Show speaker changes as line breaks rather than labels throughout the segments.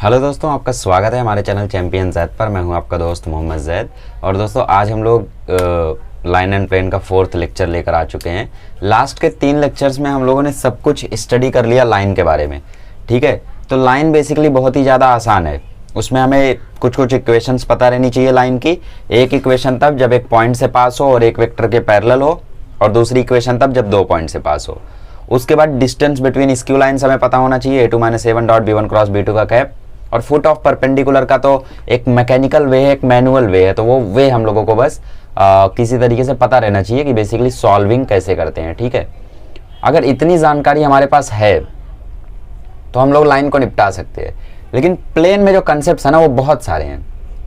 Hello दोस्तों, आपका स्वागत है हमारे चैनल चैंपियन जैद पर। मैं हूं आपका दोस्त मोहम्मद जैद। और दोस्तों आज हम लोग लाइन एंड प्लेन का 4th लेक्चर लेकर आ चुके हैं। लास्ट के 3 लेक्चर्स में हम लोगों ने सब कुछ स्टडी कर लिया लाइन के बारे में। ठीक है, तो लाइन बेसिकली बहुत ही ज़्यादा आसान है। उसमें हमें कुछ कुछ इक्वेशंस पता रहनी चाहिए लाइन की। एक इक्वेशन तब जब एक पॉइंट से पास हो और एक वेक्टर के पैरेलल हो, और दूसरी इक्वेशन तब जब 2 पॉइंट से पास हो। उसके बाद डिस्टेंस बिटवीन स्क्यू लाइन्स हमें पता होना चाहिए, a2 - a1 dot b1 cross b2 का कैप। और फुट ऑफ परपेंडिकुलर का तो एक मैकेनिकल वे है, एक मैनुअल वे है, तो वो वे हम लोगों को बस किसी तरीके से पता रहना चाहिए कि बेसिकली सॉल्विंग कैसे करते हैं। ठीक है, अगर इतनी जानकारी हमारे पास है तो हम लोग लाइन को निपटा सकते हैं। लेकिन प्लेन में जो कंसेप्ट है ना वो बहुत सारे हैं,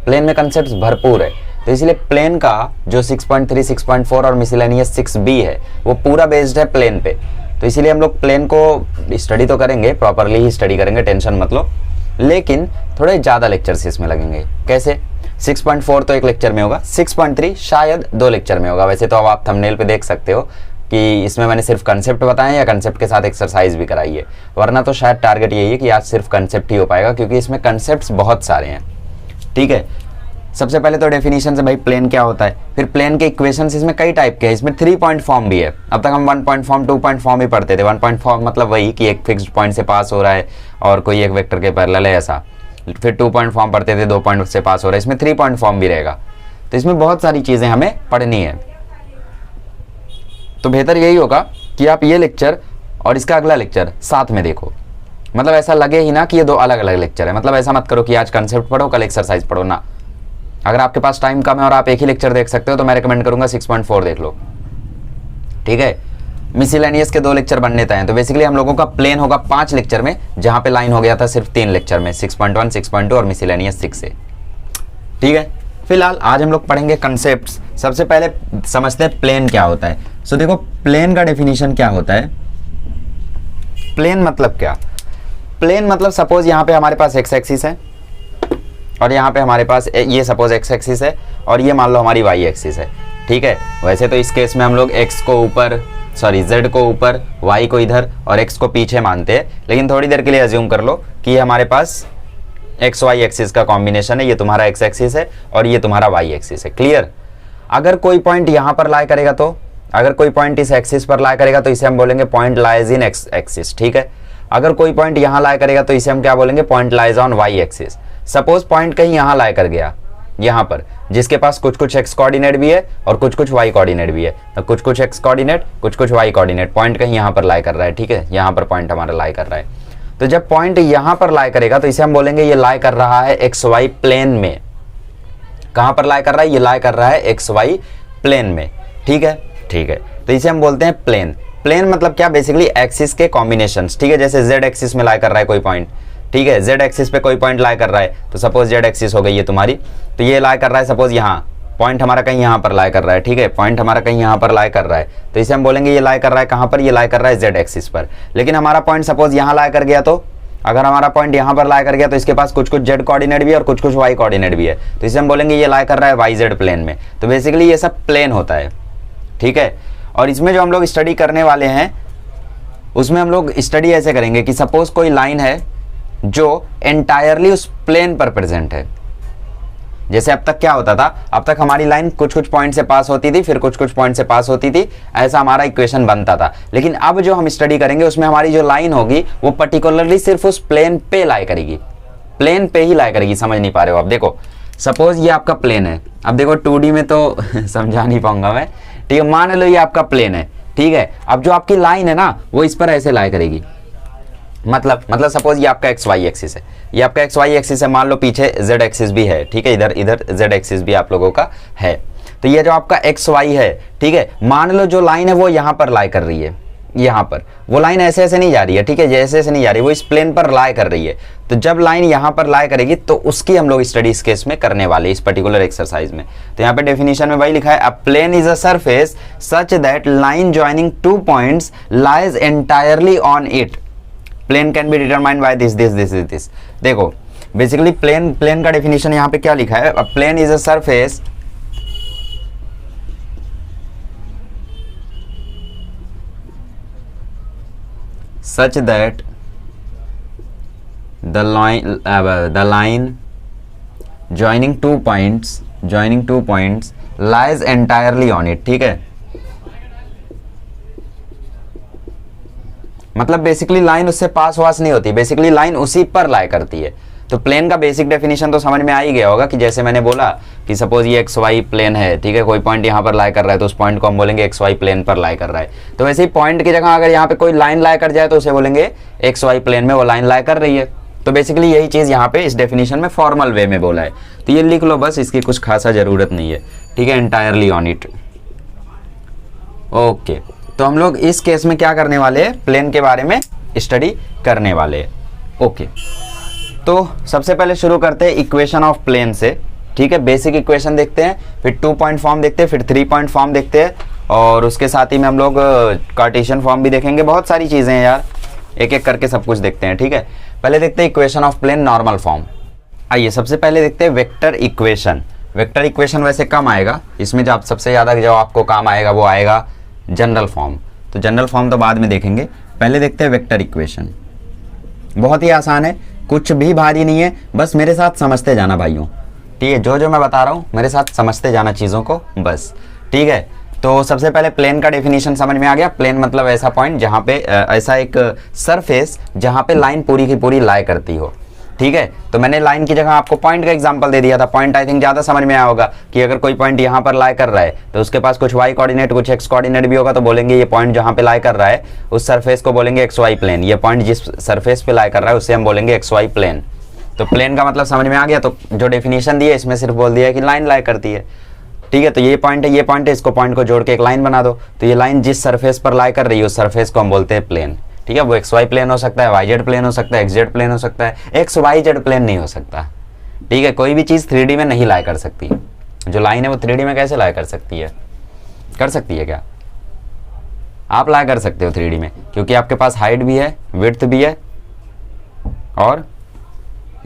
प्लेन में कंसेप्ट भरपूर है। तो इसलिए प्लेन का जो 6.3, 6.4 और मिसलेनियस 6b है वो पूरा बेस्ड है प्लेन पे। तो इसीलिए हम लोग प्लेन को स्टडी तो करेंगे, प्रॉपरली ही स्टडी करेंगे, टेंशन मत लो। लेकिन थोड़े ज़्यादा लेक्चर्स इसमें लगेंगे। कैसे? 6.4 तो एक लेक्चर में होगा, 6.3 शायद 2 लेक्चर में होगा। वैसे तो अब आप थंबनेल पे देख सकते हो कि इसमें मैंने सिर्फ कंसेप्ट बताए या कंसेप्ट के साथ एक्सरसाइज भी कराई है। वरना तो शायद टारगेट यही है कि आज सिर्फ कंसेप्ट ही हो पाएगा, क्योंकि इसमें कंसेप्ट्स बहुत सारे हैं। ठीक है, सबसे पहले तो डेफिनेशन से भाई प्लेन क्या होता है, फिर प्लेन के इक्वेशंस इसमें कई टाइप के हैं। इसमें 3 पॉइंट फॉर्म भी है। अब तक हम 1 पॉइंट फॉर्म, 2 पॉइंट फॉर्म ही पढ़ते थे। 1 पॉइंट फॉर्म मतलब वही कि एक फिक्स्ड पॉइंट से पास हो रहा है और कोई एक वेक्टर के पैरेलल है, ऐसा। फिर 2 पॉइंट फॉर्म पढ़ते थे, 2 पॉइंट से पास हो रहा है। इसमें 3 पॉइंट फॉर्म भी रहेगा। तो इसमें बहुत सारी चीज़ें हमें पढ़नी है। तो बेहतर यही होगा कि आप ये लेक्चर और इसका अगला लेक्चर साथ में देखो। मतलब ऐसा लगे ही ना कि ये 2 अलग अलग लेक्चर है। मतलब ऐसा मत करो कि आज कंसेप्ट पढ़ो कल एक्सरसाइज पढ़ो ना। अगर आपके पास टाइम कम है और आप एक ही लेक्चर देख सकते हो तो मैं रिकमेंड करूंगा 6.4 देख लो। ठीक है, मिसलेनियस के 2 लेक्चर बनने तय हैं। तो बेसिकली हम लोगों का प्लेन होगा 5 लेक्चर में, जहां पे लाइन हो गया था सिर्फ 3 लेक्चर में, 6.1, 6.2 और मिसलेनियस 6 से। ठीक है, फिलहाल आज हम लोग पढ़ेंगे कंसेप्ट्स। सबसे पहले समझते हैं प्लेन क्या होता है। सो देखो, प्लेन का डेफिनेशन क्या होता है। प्लेन मतलब क्या? प्लेन मतलब सपोज यहाँ पे हमारे पास एक्स एक्सिस है और यहाँ पे हमारे पास ये सपोज एक्स एक्सिस है और ये मान लो हमारी वाई एक्सिस है। ठीक है, वैसे तो इस केस में हम लोग एक्स को ऊपर, सॉरी जेड को ऊपर, वाई को इधर और एक्स को पीछे मानते हैं। लेकिन थोड़ी देर के लिए अज्यूम कर लो कि ये हमारे पास एक्स वाई एक्सिस का कॉम्बिनेशन है। ये तुम्हारा एक्स एक्सिस है और ये तुम्हारा वाई एक्सिस है। क्लियर? अगर कोई पॉइंट यहाँ पर लाई करेगा, तो अगर कोई पॉइंट इस एक्सिस पर लाई करेगा तो इसे हम बोलेंगे point lies in x axis. ठीक है, अगर कोई पॉइंट यहाँ लाई करेगा तो इसे हम क्या बोलेंगे? Point lies on Y axis. Suppose point कहीं यहाँ लाई कर गया, यहाँ पर, जिसके पास कुछ कुछ एक्स कोऑर्डिनेट भी है और कुछ कुछ वाई कोऑर्डिनेट भी है। तो कुछ कुछ एक्स कोऑर्डिनेट, कुछ कुछ वाई कोऑर्डिनेट। पॉइंट कहीं यहाँ पर लाई कर रहा है। ठीक है, यहाँ पर पॉइंट हमारा लाई कर रहा है। तो जब पॉइंट यहाँ पर लाई करेगा तो इसे हम बोलेंगे ये लाई कर रहा है एक्स वाई प्लेन में। कहाँ पर लाई कर रहा है? ये लाई कर रहा है एक्स वाई प्लेन में। ठीक है, ठीक है, तो इसे हम बोलते हैं प्लेन। प्लेन मतलब क्या? बेसिकली एक्सिस के कॉम्बिनेशंस। ठीक है, जैसे जेड एक्सिस में लाई कर रहा है कोई पॉइंट। ठीक है, जेड एक्सिस पे कोई पॉइंट लाई कर रहा है, तो सपोज जेड एक्सिस हो गई ये तुम्हारी, तो ये लाई कर रहा है सपोज यहाँ, पॉइंट हमारा कहीं यहाँ पर लाई कर रहा है। ठीक है, पॉइंट हमारा कहीं यहाँ पर लाई कर रहा है, तो इसे हम बोलेंगे ये लाई कर रहा है कहाँ पर? ये लाई कर रहा है जेड एक्सिस पर। लेकिन हमारा पॉइंट सपोज यहाँ लाई कर गया, तो अगर हमारा पॉइंट यहाँ पर लाई कर गया तो इसके पास कुछ कुछ जेड कोऑर्डिनेट भी है और कुछ कुछ वाई कोऑर्डिनेट भी है, तो इसे हम बोलेंगे ये लाई कर रहा है वाई जेड प्लेन में। तो बेसिकली ये सब प्लेन होता है। ठीक है, और इसमें जो हम लोग स्टडी करने वाले हैं उसमें हम लोग स्टडी ऐसे करेंगे कि सपोज कोई लाइन है जो एंटायरली उस प्लेन पर प्रेजेंट है। जैसे अब तक क्या होता था, अब तक हमारी लाइन कुछ कुछ पॉइंट से पास होती थी, फिर कुछ कुछ पॉइंट से पास होती थी, ऐसा हमारा इक्वेशन बनता था। लेकिन अब जो हम स्टडी करेंगे उसमें हमारी जो लाइन होगी वो पर्टिकुलरली सिर्फ उस प्लेन पे लाई करेगी, प्लेन पे ही लाई करेगी। समझ नहीं पा रहे हो आप? देखो सपोज ये आपका प्लेन है। अब देखो 2D में तो समझा नहीं पाऊंगा मैं। ठीक है, मान लो ये आपका प्लेन है। ठीक है, अब जो आपकी लाइन है ना वो इस पर ऐसे लाई करेगी। मतलब सपोज ये आपका एक्स वाई एक्सिस है, ये आपका एक्स वाई एक्सिस है। मान लो पीछे जेड एक्सिस भी है। ठीक है, इधर इधर जेड एक्सिस भी आप लोगों का है। तो ये जो आपका एक्स वाई है, ठीक है, मान लो जो लाइन है वो यहाँ पर लाई कर रही है, यहाँ पर वो लाइन ऐसे ऐसे नहीं जा रही है। ठीक है, जैसे ऐसे नहीं जा रही, वो इस प्लेन पर लाई कर रही है। तो जब लाइन यहाँ पर लाई करेगी तो उसकी हम लोग स्टडी इस केस में करने वाले, इस पर्टिकुलर एक्सरसाइज में। तो यहाँ पे डेफिनेशन में वही लिखा है, a plane is a surface such that line joining 2 points lies entirely on it. Plane can be determined by this this this this. देखो बेसिकली प्लेन का डेफिनेशन यहाँ पे क्या लिखा है? A plane is a surface such that the line joining two points lies entirely on it, ठीक है। मतलब बेसिकली लाइन उससे पास वास नहीं होती, बेसिकली लाइन उसी पर लाई करती है। तो प्लेन का बेसिक डेफिनेशन तो समझ में आ ही गया होगा कि जैसे मैंने बोला कि सपोज ये एक्स वाई प्लेन है, ठीक है, कोई पॉइंट यहाँ पर लाई कर रहा है तो उस पॉइंट को हम बोलेंगे एक्स वाई प्लेन पर लाई कर रहा है। तो वैसे ही पॉइंट की जगह अगर यहाँ पे कोई लाइन लाई कर जाए तो उसे बोलेंगे एक्स वाई प्लेन में वो लाइन लाई कर रही है। तो बेसिकली यही चीज़ यहाँ पे इस डेफिनेशन में फॉर्मल वे में बोला है, तो ये लिख लो बस, इसकी कुछ खासा ज़रूरत नहीं है, ठीक है। Entirely on it, okay. तो हम लोग इस केस में क्या करने वाले हैं, प्लेन के बारे में स्टडी करने वाले हैं, ओके। तो सबसे पहले शुरू करते हैं इक्वेशन ऑफ प्लेन से, ठीक है। बेसिक इक्वेशन देखते हैं, फिर 2 पॉइंट फॉर्म देखते हैं, फिर 3 पॉइंट फॉर्म देखते हैं, और उसके साथ ही में हम लोग कार्टेशियन फॉर्म भी देखेंगे। बहुत सारी चीज़ें हैं यार, एक एक करके सब कुछ देखते हैं, ठीक है। पहले देखते हैं equation of plane normal form. आइए सबसे पहले देखते हैं वेक्टर इक्वेशन। वेक्टर इक्वेशन वैसे कम आएगा, इसमें जो सबसे ज़्यादा जो आपको काम आएगा वो आएगा जनरल फॉर्म। तो जनरल फॉर्म तो बाद में देखेंगे, पहले देखते हैं वेक्टर इक्वेशन। बहुत ही आसान है, कुछ भी भारी नहीं है, बस मेरे साथ समझते जाना भाइयों, ठीक है। जो जो मैं बता रहा हूँ मेरे साथ समझते जाना चीज़ों को बस, ठीक है। तो सबसे पहले प्लेन का डेफिनेशन समझ में आ गया। प्लेन मतलब ऐसा पॉइंट जहाँ पे ऐसा एक सरफेस जहाँ पे लाइन पूरी की पूरी लाई करती हो, ठीक है। तो मैंने लाइन की जगह आपको पॉइंट का एग्जांपल दे दिया था। पॉइंट आई थिंक ज़्यादा समझ में आया होगा कि अगर कोई पॉइंट यहाँ पर लाई कर रहा है तो उसके पास कुछ वाई कोऑर्डिनेट कुछ एक्स कोऑर्डिनेट भी होगा, तो बोलेंगे ये पॉइंट जहाँ पे लाई कर रहा है उस सरफेस को बोलेंगे एक्स वाई प्लेन। ये पॉइंट जिस सरफेस पे लाई कर रहा है उससे हम बोलेंगे एक्स वाई प्लेन। तो प्लेन का मतलब समझ में आ गया। तो जो डेफिनेशन दी है इसमें सिर्फ बोल दिया है कि लाइन लाई करती है, ठीक है। तो ये पॉइंट है, ये पॉइंट है, इसको पॉइंट को जोड़ के एक लाइन बना दो। तो ये लाइन जिस सरफेस पर लाई कर रही है उस सरफेस को हम बोलते हैं प्लेन, ठीक है। वो एक्स वाई प्लेन हो सकता है, वाई जेड प्लेन हो सकता है, एक्स जेड प्लेन हो सकता है, एक्स वाई जेड प्लेन नहीं हो सकता, ठीक है। कोई भी चीज़ 3D में नहीं लाई कर सकती। जो लाइन है वो 3D में कैसे लाई कर सकती है? कर सकती है क्या? आप लाई कर सकते हो 3D में, क्योंकि आपके पास हाइट भी है, विड्थ भी है, और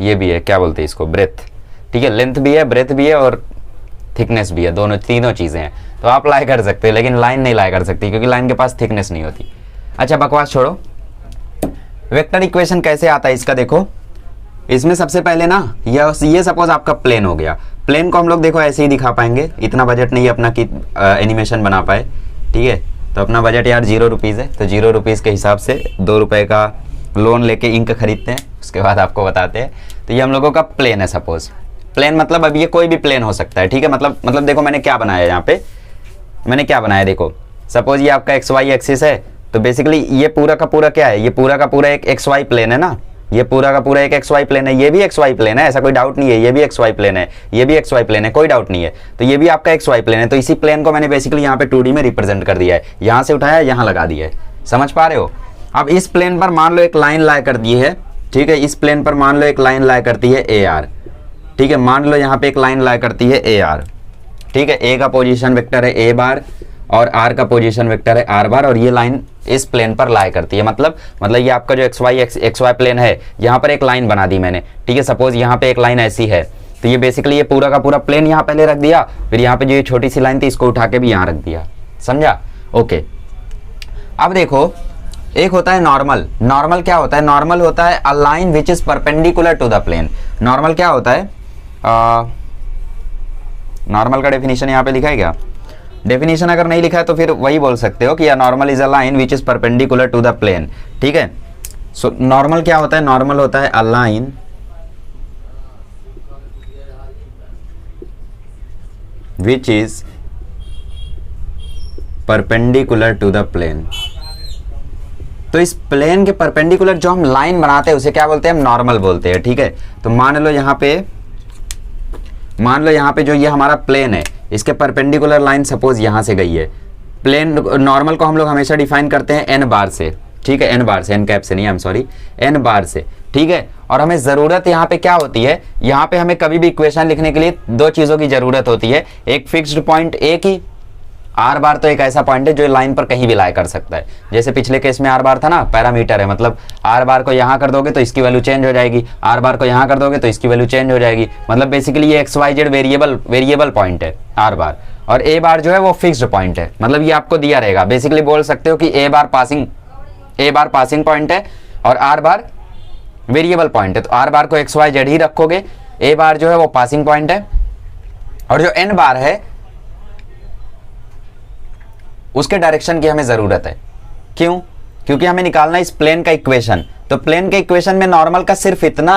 ये भी है, क्या बोलते हैं इसको, ब्रेथ, ठीक है। लेंथ भी है, ब्रेथ भी है, और थिकनेस भी है, दोनों तीनों चीज़ें हैं। तो आप लाई कर सकते हो, लेकिन लाइन नहीं लाई कर सकती क्योंकि लाइन के पास थिकनेस नहीं होती। अच्छा बकवास छोड़ो, वेक्टर इक्वेशन कैसे आता है इसका देखो। इसमें सबसे पहले ना ये सपोज आपका प्लेन हो गया। प्लेन को हम लोग देखो ऐसे ही दिखा पाएंगे, इतना बजट नहीं है अपना कि एनिमेशन बना पाए, ठीक है। तो अपना बजट यार 0 रुपीज़ है, तो 0 रुपीज़ के हिसाब से 2 रुपये का लोन लेके इंक खरीदते हैं, उसके बाद आपको बताते हैं। तो ये हम लोगों का प्लेन है सपोज। प्लेन मतलब अब ये कोई भी प्लेन हो सकता है, ठीक है। मतलब देखो मैंने क्या बनाया यहाँ पे, मैंने क्या बनाया देखो। सपोज ये आपका एक्स वाई एक्सिस है, तो बेसिकली ये पूरा का पूरा क्या है, ये पूरा का पूरा एक एक्स वाई प्लेन है ना, ये पूरा का पूरा एक एक्स वाई प्लेन है, ये भी एक्स वाई प्लेन है, ऐसा कोई डाउट नहीं है। ये भी एक्स वाई प्लेन है, ये भी एक्स वाई प्लेन है, कोई डाउट नहीं है। तो ये भी आपका एक्स वाई प्लेन है। तो इसी प्लेन को मैंने बेसिकली यहाँ पे 2D में रिप्रेजेंट कर दिया है, यहाँ से उठाया यहाँ लगा दिया है, समझ पा रहे हो। अब इस प्लेन पर मान लो एक लाइन लाई कर दी है, ठीक है। इस प्लेन पर मान लो एक लाइन लाई करती है ए आर, ठीक है। मान लो यहाँ पे एक लाइन लाई करती है ए आर, ठीक है। ए का पोजीशन वेक्टर है ए बार और आर का पोजीशन वेक्टर है आर बार, और ये लाइन इस प्लेन पर लाई करती है। मतलब ये आपका जो एक्स वाई प्लेन है, यहाँ पर एक लाइन बना दी मैंने, ठीक है। सपोज यहाँ पे एक लाइन ऐसी है, तो ये बेसिकली ये पूरा का पूरा प्लेन यहाँ पहले रख दिया, फिर यहाँ पे जो ये छोटी सी लाइन थी इसको उठा के भी यहाँ रख दिया, समझा, ओके। अब देखो एक होता है नॉर्मल। नॉर्मल क्या होता है? नॉर्मल होता है a line which is perpendicular to the plane. Normal क्या होता है? नॉर्मल का डेफिनेशन यहाँ पे लिखा है क्या? डेफिनेशन अगर नहीं लिखा है तो फिर वही बोल सकते हो कि normal is a line which is perpendicular to the plane, ठीक है। सो नॉर्मल क्या होता है? नॉर्मल होता है a line which is perpendicular to the plane. तो इस प्लेन के परपेंडिकुलर जो हम लाइन बनाते हैं उसे क्या बोलते हैं? हम नॉर्मल बोलते हैं, ठीक है। तो मान लो यहाँ पे जो ये हमारा प्लेन है, इसके परपेंडिकुलर लाइन सपोज यहाँ से गई है। प्लेन नॉर्मल को हम लोग हमेशा डिफाइन करते हैं एन बार से, ठीक है। एन बार से, एन कैप से नहीं, आई एम सॉरी, एन बार से, ठीक है। और हमें ज़रूरत यहाँ पे क्या होती है? यहाँ पे हमें कभी भी इक्वेशन लिखने के लिए 2 चीज़ों की ज़रूरत होती है। एक फिक्स्ड पॉइंट ए की, आर बार तो एक ऐसा पॉइंट है जो लाइन पर कहीं भी लाई कर सकता है। जैसे पिछले केस में आर बार था ना, पैरामीटर है, मतलब आर बार को यहाँ कर दोगे तो इसकी वैल्यू चेंज हो जाएगी, आर बार को यहाँ कर दोगे तो इसकी वैल्यू चेंज हो जाएगी। मतलब बेसिकली ये X Y Z variable point है आर बार, और ए बार जो है वो फिक्स्ड पॉइंट है। मतलब ये आपको दिया रहेगा। बेसिकली बोल सकते हो कि ए बार पासिंग पॉइंट है और आर बार वेरिएबल पॉइंट है, तो आर बार को एक्स वाई जेड ही रखोगे, ए बार जो है वो पासिंग पॉइंट है, और जो एन बार है उसके डायरेक्शन की हमें जरूरत है। क्यों? क्योंकि हमें निकालना इस प्लेन का इक्वेशन। तो प्लेन के इक्वेशन में नॉर्मल का सिर्फ इतना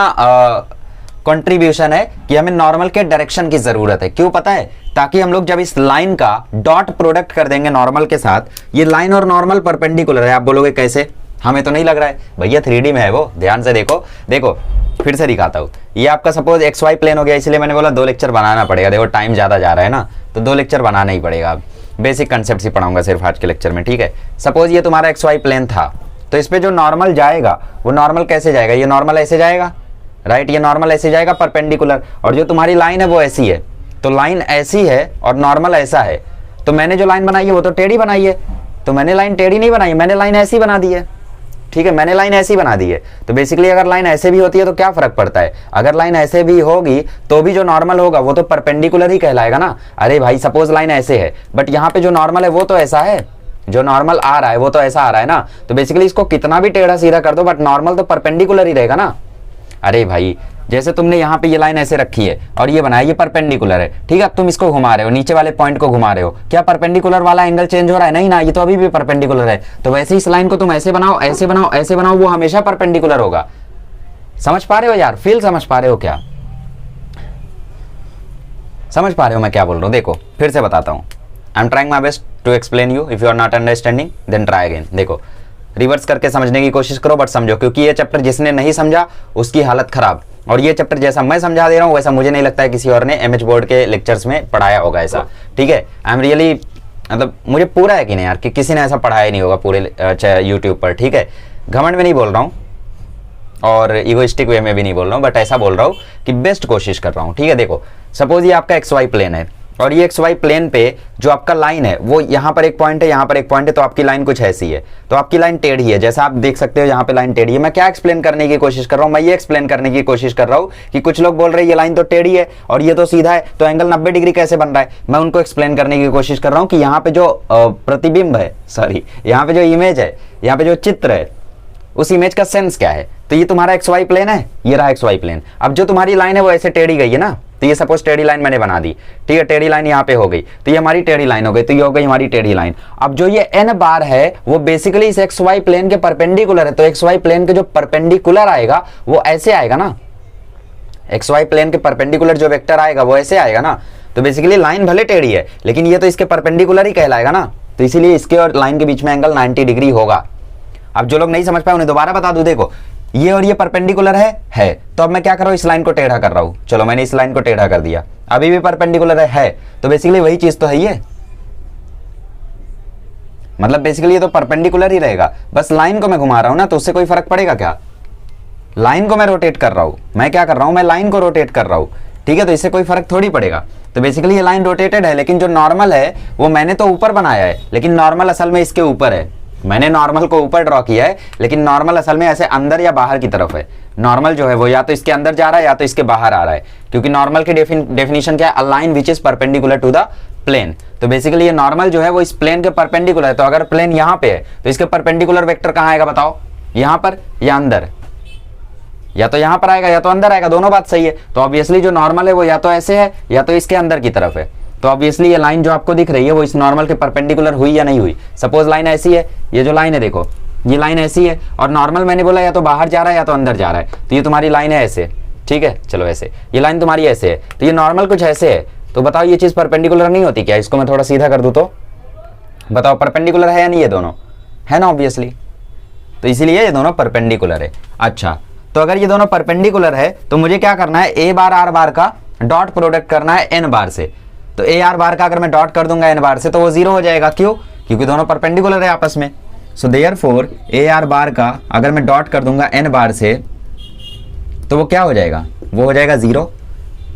कंट्रीब्यूशन है कि हमें नॉर्मल के डायरेक्शन की जरूरत है। क्यों पता है? ताकि हम लोग जब इस लाइन का डॉट प्रोडक्ट कर देंगे नॉर्मल के साथ, ये लाइन और नॉर्मल परपेंडिकुलर है। आप बोलोगे कैसे? हमें तो नहीं लग रहा है भैया, 3D में है वो, ध्यान से देखो। देखो फिर से दिखाता हूं, ये आपका सपोज एक्स वाई प्लेन हो गया, इसलिए मैंने बोला 2 लेक्चर बनाना पड़ेगा। देखो टाइम ज्यादा जा रहा है ना, तो 2 लेक्चर बनाना ही पड़ेगा। बेसिक कंसेप्ट ही पढ़ाऊंगा सिर्फ आज के लेक्चर में, ठीक है। सपोज ये तुम्हारा एक्स वाई प्लेन था, तो इस पे जो नॉर्मल जाएगा वो नॉर्मल कैसे जाएगा? ये नॉर्मल ऐसे जाएगा, राइट, ये नॉर्मल ऐसे जाएगा परपेंडिकुलर, और जो तुम्हारी लाइन है वो ऐसी है। तो लाइन ऐसी है और नॉर्मल ऐसा है, तो मैंने जो लाइन बनाई है वो तो टेढ़ी बनाई है, तो मैंने लाइन टेढ़ी नहीं बनाई, मैंने लाइन ऐसी बना दी है, ठीक है, मैंने लाइन ऐसी बना दी है। तो बेसिकली अगर लाइन ऐसे भी होती है तो क्या फर्क पड़ता है? अगर लाइन ऐसे भी होगी तो भी जो नॉर्मल होगा वो तो परपेंडिकुलर ही कहलाएगा ना। अरे भाई सपोज लाइन ऐसे है, बट यहाँ पे जो नॉर्मल है वो तो ऐसा है, जो नॉर्मल आ रहा है वो तो ऐसा आ रहा है ना। तो बेसिकली इसको कितना भी टेढ़ा सीधा कर दो, बट नॉर्मल तो परपेंडिकुलर ही रहेगा ना। अरे भाई जैसे तुमने यहाँ पे ये लाइन ऐसे रखी है और ये बनाया, ये परपेंडिकुलर है, ठीक है। अब तुम इसको घुमा रहे हो, नीचे वाले पॉइंट को घुमा रहे हो, क्या परपेंडिकुलर वाला एंगल चेंज हो रहा है? नहीं ना, ये तो अभी भी परपेंडिकुलर है। तो वैसे इस लाइन को तुम ऐसे बनाओ, ऐसे बनाओ, ऐसे बनाओ, वो हमेशा परपेंडिकुलर होगा। समझ पा रहे हो यार? फील समझ पा रहे हो क्या? समझ पा रहे हो मैं क्या बोल रहा हूँ? देखो फिर से बताता हूँ। I am trying my best to explain you. If you are not understanding then try again. देखो रिवर्स करके समझने की कोशिश करो, बट समझो, क्योंकि ये चैप्टर जिसने नहीं समझा उसकी हालत खराब, और ये चैप्टर जैसा मैं समझा दे रहा हूँ वैसा मुझे नहीं लगता है किसी और ने एमएच बोर्ड के लेक्चर्स में पढ़ाया होगा ऐसा, ठीक है। आई एम रियली, मतलब मुझे पूरा यकीन है यार कि किसी ने ऐसा पढ़ाया नहीं होगा पूरे यूट्यूब पर, ठीक है। घमंड में नहीं बोल रहा हूँ और इगोइस्टिक वे में भी नहीं बोल रहा हूँ, बट ऐसा बोल रहा हूँ कि बेस्ट कोशिश कर रहा हूँ, ठीक है। देखो सपोज ये आपका एक्स वाई प्लेन है, और ये एक्स वाई प्लेन पे जो आपका लाइन है वो यहाँ पर एक पॉइंट है, यहाँ पर एक पॉइंट है, तो आपकी लाइन कुछ ऐसी है। तो आपकी लाइन टेढ़ी है, जैसा आप देख सकते हो यहाँ पे लाइन टेढ़ी है। मैं क्या एक्सप्लेन करने की कोशिश कर रहा हूँ? मैं ये एक्सप्लेन करने की कोशिश कर रहा हूँ कि कुछ लोग बोल रहे हैं ये लाइन तो टेढ़ी है और ये तो सीधा है, तो एंगल 90 डिग्री कैसे बन रहा है? मैं उनको एक्सप्लेन करने की कोशिश कर रहा हूँ कि यहाँ पे जो प्रतिबिंब है, सॉरी, यहाँ पे जो इमेज है, यहाँ पे जो चित्र है, उस इमेज का सेंस क्या है। तो ये तुम्हारा एक्स वाई प्लेन है, ये रहा एक्स वाई प्लेन। अब जो तुम्हारी लाइन है वो ऐसे टेढ़ी गई है ना, तो ये सपोज टेढ़ी लाइन मैंने बना दी, ठीक है, टेढ़ी लाइन यहाँ पे हो गई, तो ये हमारी टेढ़ी लाइन हो गई, तो ये हो गई हमारी टेढ़ी लाइन। अब जो ये एन बार है वो बेसिकली इस एक्स वाई प्लेन के परपेंडिकुलर है, तो एक्स वाई प्लेन के जो परपेंडिकुलर आएगा वो ऐसे आएगा ना, एक्स वाई प्लेन के परपेंडिकुलर जो वेक्टर आएगा वो ऐसे आएगा ना। तो बेसिकली लाइन भले टेढ़ी है लेकिन ये तो इसके परपेंडिकुलर ही कहलाएगा ना, तो इसीलिए इसके और लाइन के बीच में एंगल 90 डिग्री होगा। अब जो लोग नहीं समझ पाए उन्हें दोबारा बता दूं, देखो ये और ये परपेंडिकुलर है, तो अब मैं क्या कर रहा हूं? इस लाइन को टेढ़ा कर रहा हूं। चलो मैंने इस लाइन को टेढ़ा कर दिया, अभी भी परपेंडिकुलर है, तो बेसिकली वही चीज तो है ये, मतलब बेसिकली ये तो परपेंडिकुलर ही रहेगा, बस लाइन को मैं घुमा रहा हूं ना, तो उससे कोई फर्क पड़ेगा क्या? लाइन को मैं रोटेट कर रहा हूं, मैं क्या कर रहा हूं? मैं लाइन को रोटेट कर रहा हूं, ठीक है, तो इससे कोई फर्क थोड़ी पड़ेगा। तो बेसिकली ये लाइन रोटेटेड है, लेकिन जो नॉर्मल है वो मैंने तो ऊपर बनाया है, लेकिन नॉर्मल असल में इसके ऊपर है। मैंने नॉर्मल को ऊपर ड्रॉ किया है, लेकिन नॉर्मल असल में ऐसे अंदर या बाहर की तरफ है। नॉर्मल जो है वो या तो इसके अंदर जा रहा है या तो इसके बाहर आ रहा है, क्योंकि नॉर्मल की डेफिनेशन क्या है? A line which is perpendicular to the plane. तो बेसिकली ये नॉर्मल जो है वो इस प्लेन के परपेंडिकुलर है, तो अगर प्लेन यहाँ पे है तो इसके परपेंडिकुलर वेक्टर कहाँ आएगा बताओ? यहाँ पर या अंदर? या तो यहाँ पर आएगा या तो अंदर आएगा, दोनों बात सही है। तो ऑब्वियसली जो नॉर्मल है वो या तो ऐसे है या तो इसके अंदर की तरफ है, तो ऑब्वियसली ये लाइन जो आपको दिख रही है वो इस नॉर्मल के परपेंडिकुलर हुई या नहीं हुई? सपोज लाइन ऐसी है, ये जो लाइन है देखो ये लाइन ऐसी है, और नॉर्मल मैंने बोला या तो बाहर जा रहा है या तो अंदर जा रहा है, तो ये तुम्हारी लाइन है ऐसे, ठीक है, चलो ऐसे, ये लाइन तुम्हारी ऐसे है, तो ये नॉर्मल कुछ ऐसे है, तो बताओ ये चीज परपेंडिकुलर नहीं होती क्या? इसको मैं थोड़ा सीधा कर दूं तो बताओ परपेंडिकुलर है या नहीं? ये दोनों है ना ऑब्वियसली, तो इसीलिए ये दोनों परपेंडिकुलर है। अच्छा, तो अगर ये दोनों परपेंडिकुलर है तो मुझे क्या करना है? ए बार आर बार का डॉट प्रोडक्ट करना है एन बार से। तो ए आर बार का अगर मैं डॉट कर दूंगा एन बार से तो वो 0 हो जाएगा। क्यों? क्योंकि दोनों परपेंडिकुलर है आपस में। So therefore A are bar का अगर मैं डॉट कर दूंगा एन बार से तो वो क्या हो जाएगा? वो हो जाएगा 0,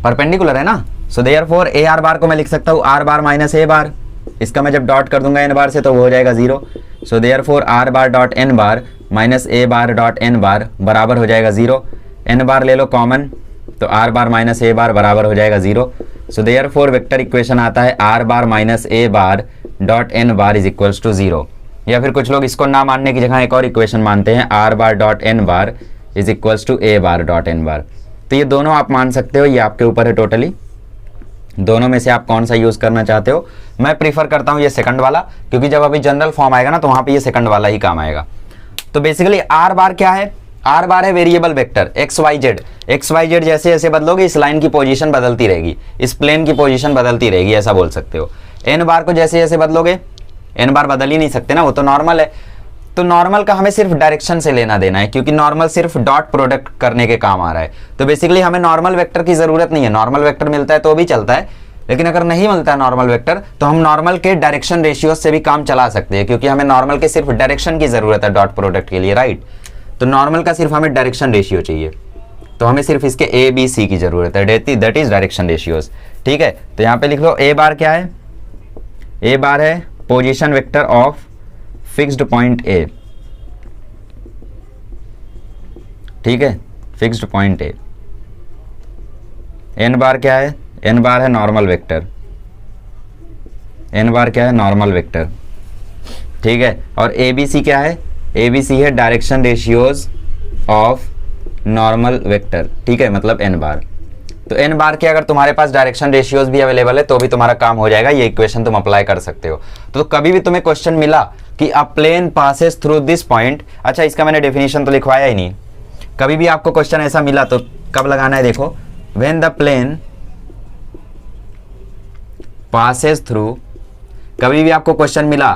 परपेंडिकुलर है ना। So therefore A are bar को मैं लिख सकता हूँ आर बार माइनस ए बार, इसका मैं जब डॉट कर दूंगा एन बार से तो वो हो जाएगा 0। So therefore r bar dot N bar minus ए बार डॉट एन बार बराबर हो जाएगा 0। एन बार ले लो कॉमन, तो are bar minus A bar बराबर हो जाएगा 0। सो देयरफॉर वेक्टर इक्वेशन आता है R bar minus A bar dot N bar is equals to 0। या फिर कुछ लोग इसको ना मानने की जगह एक और इक्वेशन मानते हैं, r bar dot N bar is equals to a bar dot N bar. तो ये दोनों आप मान सकते हो, ये आपके ऊपर है टोटली, दोनों में से आप कौन सा यूज़ करना चाहते हो। मैं प्रीफर करता हूँ ये सेकंड वाला, क्योंकि जब अभी जनरल फॉर्म आएगा ना तो वहाँ पे ये सेकंड वाला ही काम आएगा। तो बेसिकली आर बार क्या है, आर बार है variable vector X Y Z. X Y Z जैसे जैसे बदलोगे इस लाइन की पोजीशन बदलती रहेगी, इस प्लेन की पोजीशन बदलती रहेगी, ऐसा बोल सकते हो। एन बार को जैसे जैसे बदलोगे, एन बार बदल ही नहीं सकते ना, वो तो नॉर्मल है। तो नॉर्मल का हमें सिर्फ डायरेक्शन से लेना देना है, क्योंकि नॉर्मल सिर्फ डॉट प्रोडक्ट करने के काम आ रहा है। तो बेसिकली हमें नॉर्मल वेक्टर की जरूरत नहीं है, नॉर्मल वेक्टर मिलता है तो भी चलता है, लेकिन अगर नहीं मिलता है नॉर्मल वेक्टर तो हम नॉर्मल के डायरेक्शन रेशियो से भी काम चला सकते हैं, क्योंकि हमें नॉर्मल के सिर्फ डायरेक्शन की जरूरत है डॉट प्रोडक्ट के लिए, राइट। तो नॉर्मल का सिर्फ हमें डायरेक्शन रेशियो चाहिए, तो हमें सिर्फ इसके ए बी सी की जरूरत है, दैट इज डायरेक्शन रेशियोज। ठीक है, तो यहाँ पे लिख लो ए बार क्या है, ए बार है position vector of fixed point A. ठीक है, फिक्स्ड पॉइंट ए। एन बार क्या है, एन बार है नॉर्मल वेक्टर, एन बार क्या है, नॉर्मल वेक्टर। ठीक है, और ए बी सी क्या है, ए बी सी है direction ratios of normal vector. ठीक है, मतलब एन बार। तो एन बार के अगर तुम्हारे पास डायरेक्शन रेशियोज भी अवेलेबल है तो भी तुम्हारा काम हो जाएगा, ये इक्वेशन तुम अप्लाई कर सकते हो। तो कभी भी तुम्हें क्वेश्चन मिला कि a plane passes through this point, अच्छा इसका मैंने डेफिनेशन तो लिखवाया ही नहीं, कभी भी आपको क्वेश्चन ऐसा मिला तो कब लगाना है, देखो when the plane passes through, कभी भी आपको क्वेश्चन मिला